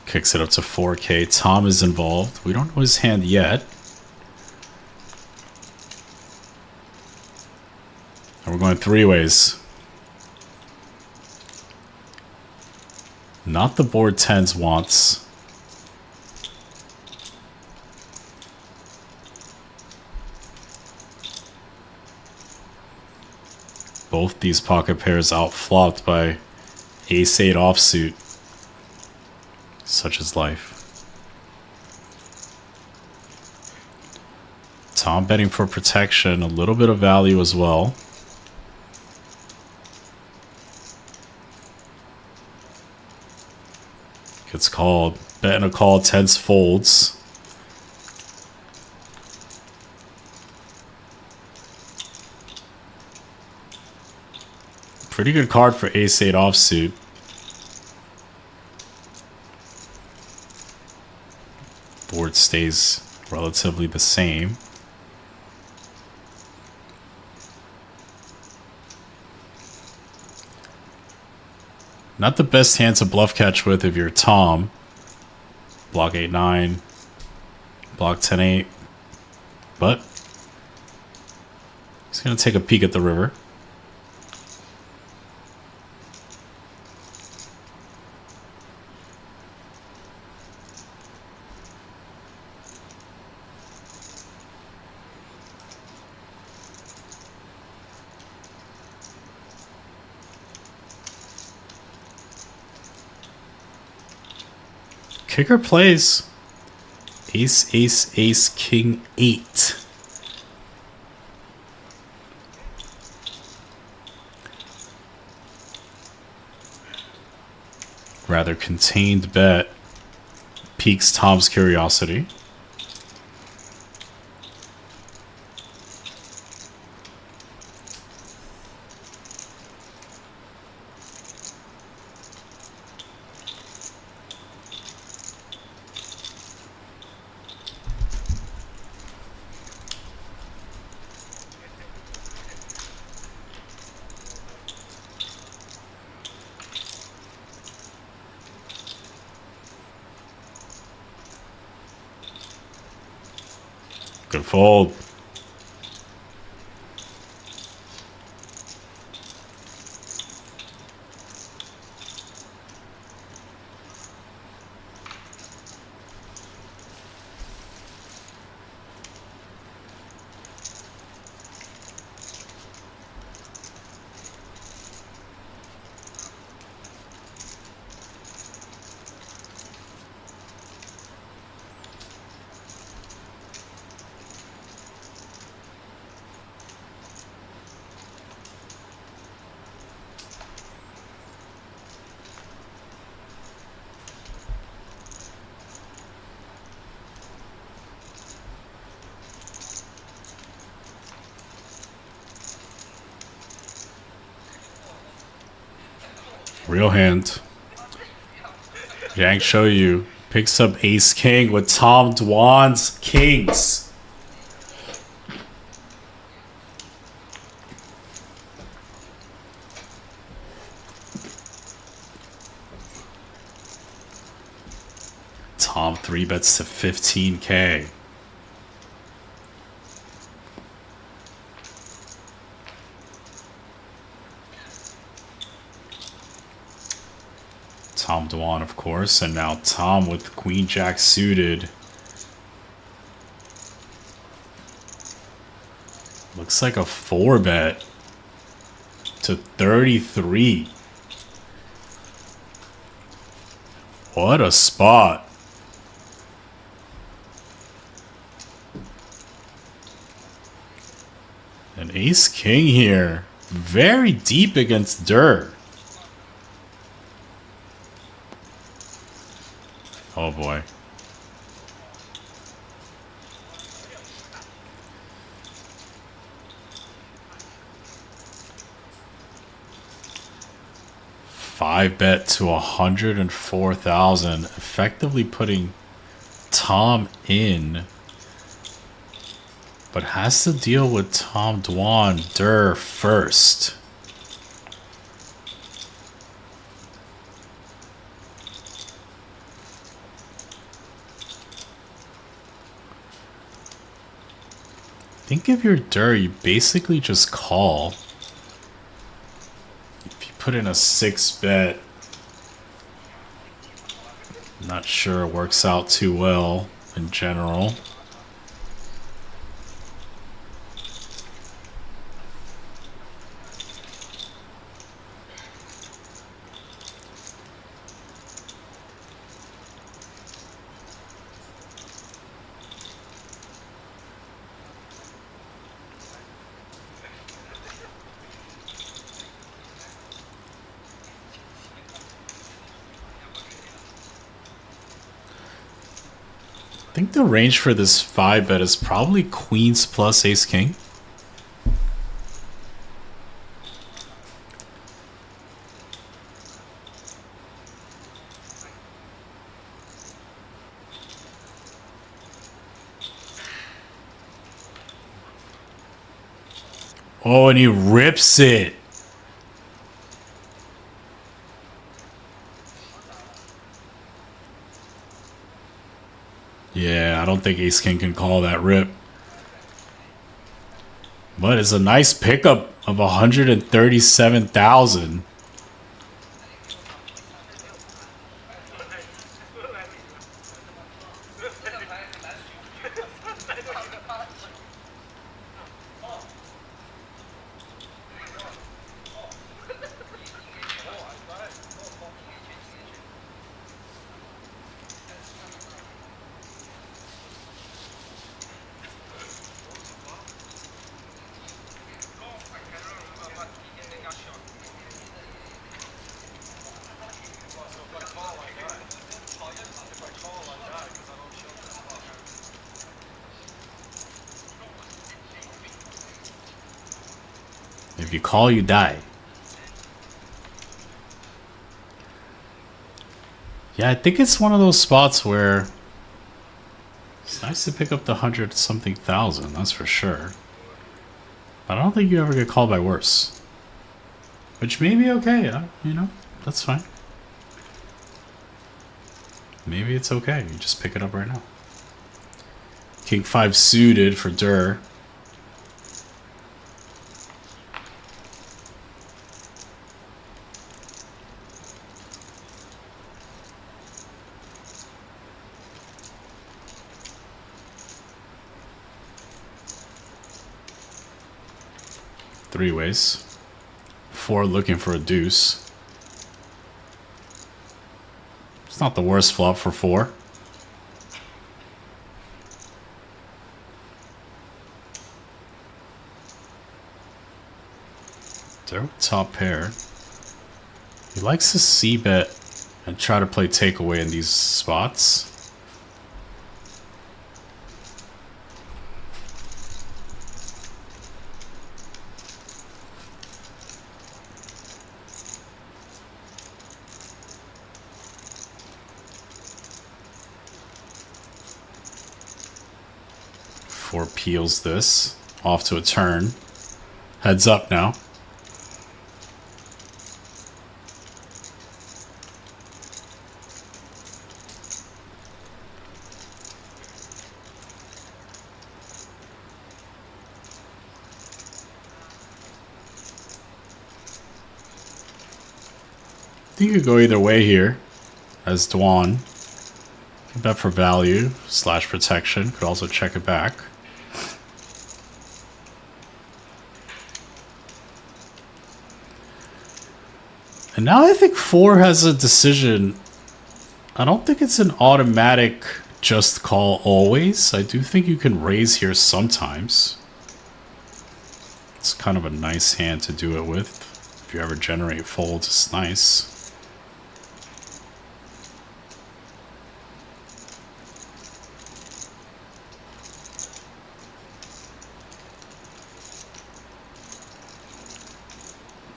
Speaker 1: Kicks it up to 4K. Tom is involved. We don't know his hand yet. And we're going 3 ways. Not the board 10s wants. Both these pocket pairs outflopped by ace-8 offsuit. Such is life. Tom betting for protection, a little bit of value as well. Gets called. Bet and a call, 10s folds. Pretty good card for ace-8 offsuit. Board stays relatively the same. Not the best hand to bluff catch with if you're Tom. Block 8-9. Block 10-8. But he's going to take a peek at the river. Kicker plays ace, ace, ace, king, 8. Rather contained bet piques Tom's curiosity. Good fold. Real hand. Zhang show you. Picks up ace king with Tom Dwan's kings. Tom 3-bets to 15K. Tom Dwan, of course, and now Tom with Queen Jack suited. Looks like a 4-bet to 33. What a spot. An ace king here. Very deep against Dur. Oh boy. Five bet to 104,000, effectively putting Tom in, but has to deal with Tom Dwan Dur first. Think if you're Dur, you basically just call. If you put in a 6-bet, I'm not sure it works out too well in general. I think the range for this 5-bet is probably queens plus ace king. Oh, and he rips it. Yeah, I don't think ace king can call that rip. But it's a nice pickup of 137,000. If you call, you die. Yeah, I think it's one of those spots where it's nice to pick up the 100-something thousand, that's for sure. But I don't think you ever get called by worse. Which may be okay, you know, that's fine. Maybe it's okay, you just pick it up right now. King 5 suited for Dur. Three ways. 4 looking for a deuce. It's not the worst flop for 4. They're top pair. He likes to c-bet and try to play takeaway in these spots. E4 peels this off to a turn. Heads up now. I think you could go either way here as Dwan. Bet for value / protection. Could also check it back. And now I think 4 has a decision. I don't think it's an automatic just call always. I do think you can raise here sometimes. It's kind of a nice hand to do it with. If you ever generate folds, it's nice.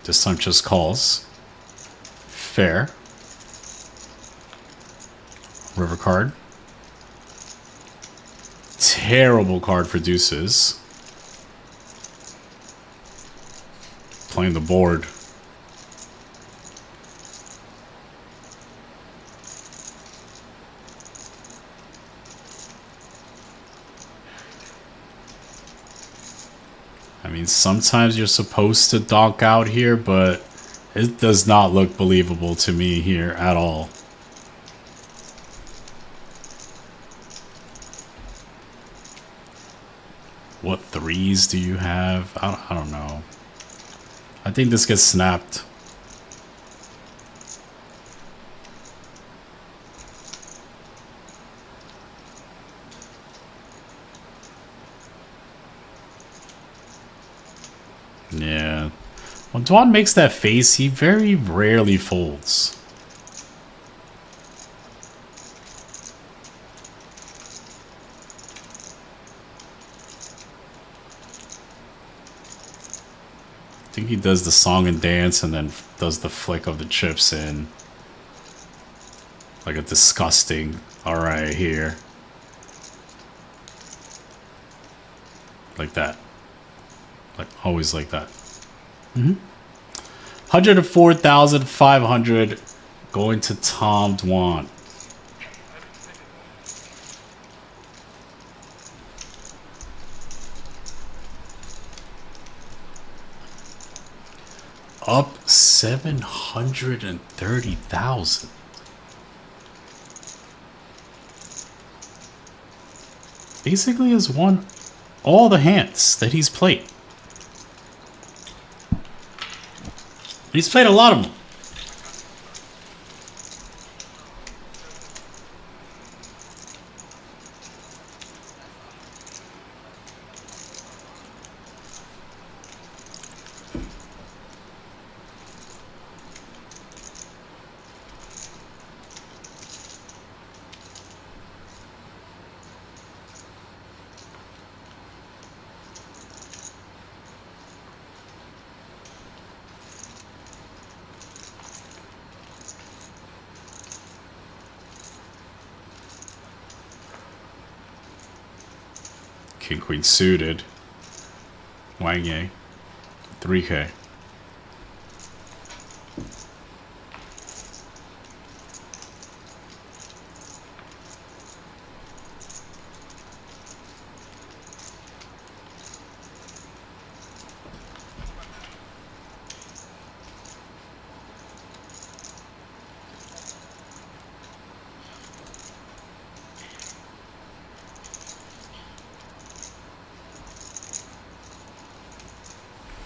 Speaker 1: This time just calls. Fair. River card. Terrible card for deuces. Playing the board. I mean, sometimes you're supposed to donk out here, but it does not look believable to me here at all. What 3s do you have? I don't know. I think this gets snapped. Yeah. When Dwan makes that face, he very rarely folds. I think he does the song and dance and then does the flick of the chips in. Like a disgusting, alright, here. Like that. Like, always like that. 104,500 going to Tom Dwan. Up 730,000. Basically has won all the hands that he's played. He's played a lot of them. King Queen suited. Wang 3K.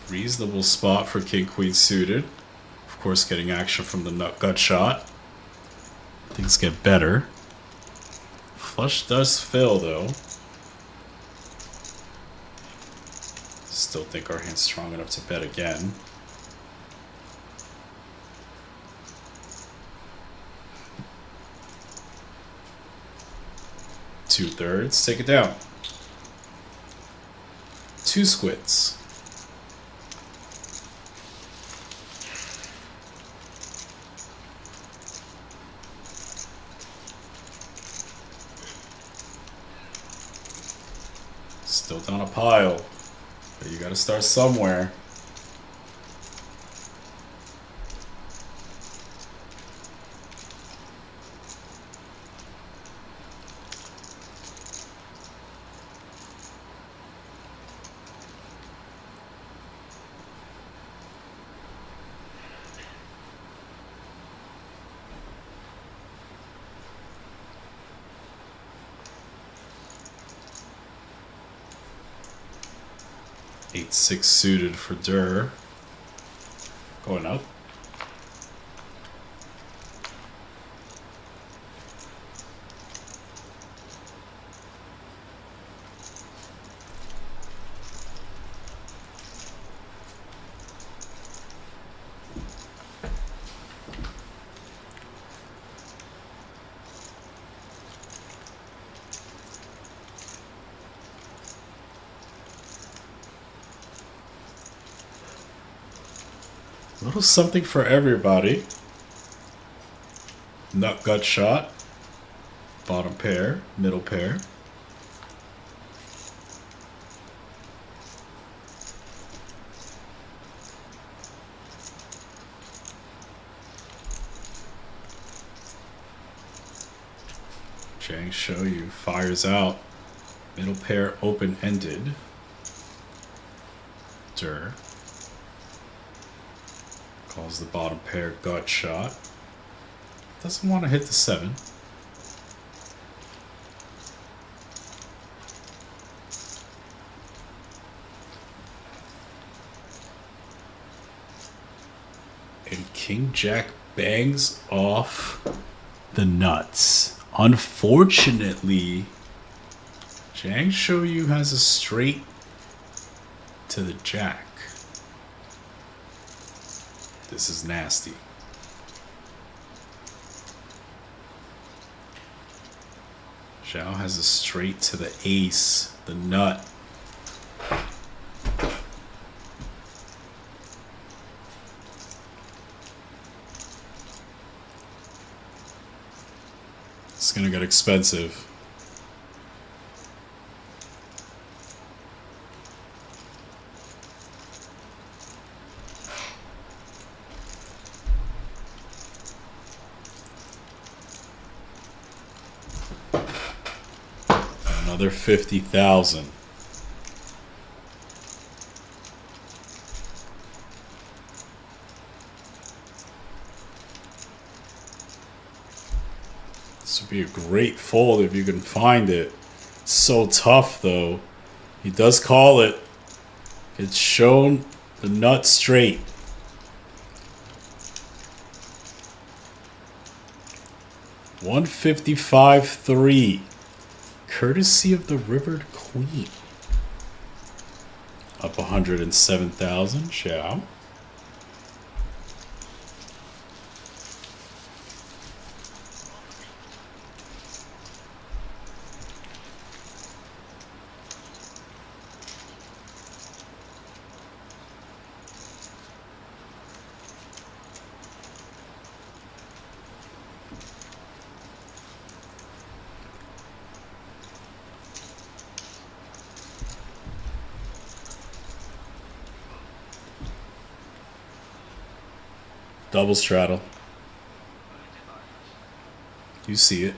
Speaker 1: Reasonable spot for King Queen suited. Of course, getting action from the gut shot. Things get better. Flush does fill though. Still think our hand's strong enough to bet again. Two-thirds. Take it down. 2 squids. Still down a pile. But you gotta start somewhere. Eight, 6 suited for Der. Going up. A little something for everybody. Nut gut shot. Bottom pair, middle pair. Zhang show you fires out. Middle pair open-ended. Der. Calls the bottom pair gut shot. Doesn't want to hit the 7. And King Jack bangs off the nuts. Unfortunately, Zhang Shoyu has a straight to the jack. This is nasty. Zhao has a straight to the ace, the nut. It's gonna get expensive. Another 50,000. This would be a great fold if you can find it. It's so tough though. He does call it. It's shown the nut straight. $155.3. Courtesy of the Rivered Queen. Up 107,000. Xiao. Double straddle. You see it.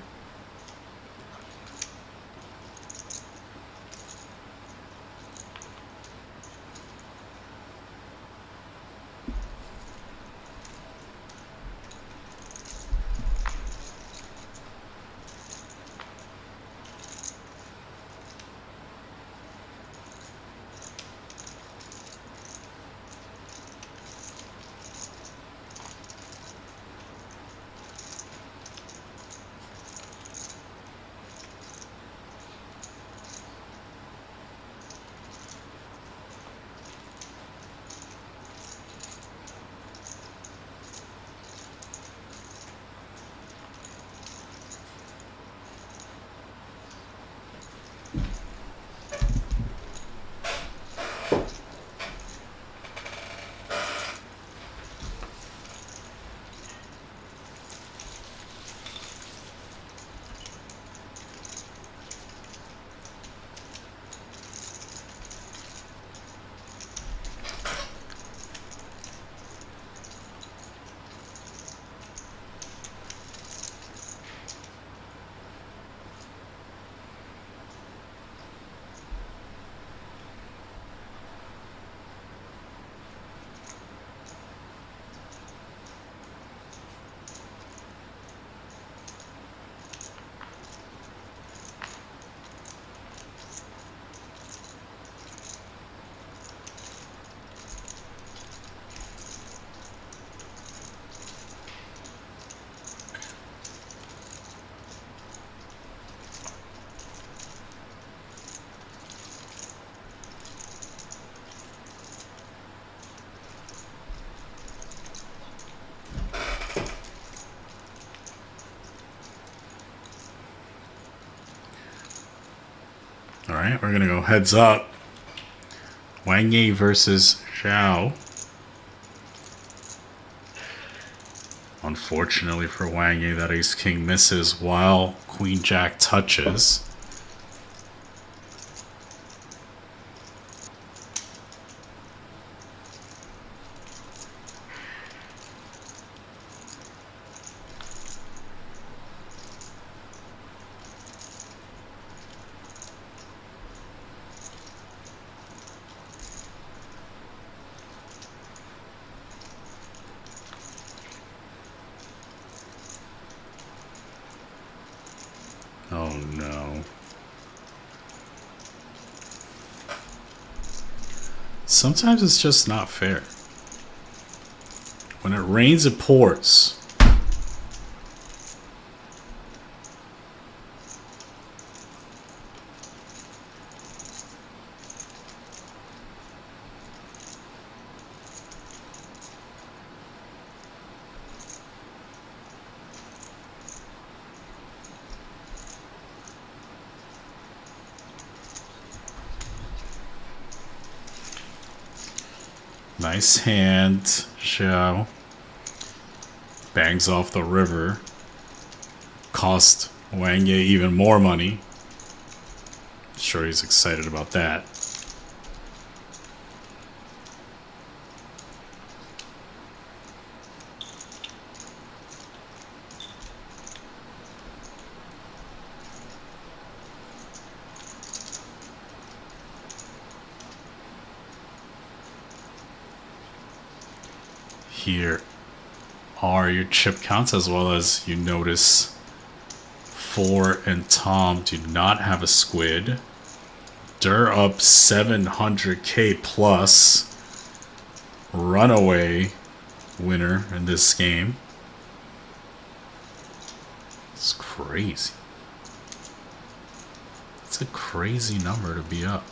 Speaker 1: Alright, we're gonna go heads up. Wang versus Zhao. Unfortunately for Wang, that ace king misses while queen jack touches. Oh no. Sometimes it's just not fair. When it rains, it pours. Nice hand, Xiao. Bangs off the river. Cost Wang Ye even more money. Sure, he's excited about that. Here are your chip counts, as well as you notice 4 and Tom do not have a squid. They're up 700k plus. Runaway winner in this game. It's crazy. It's a crazy number to be up.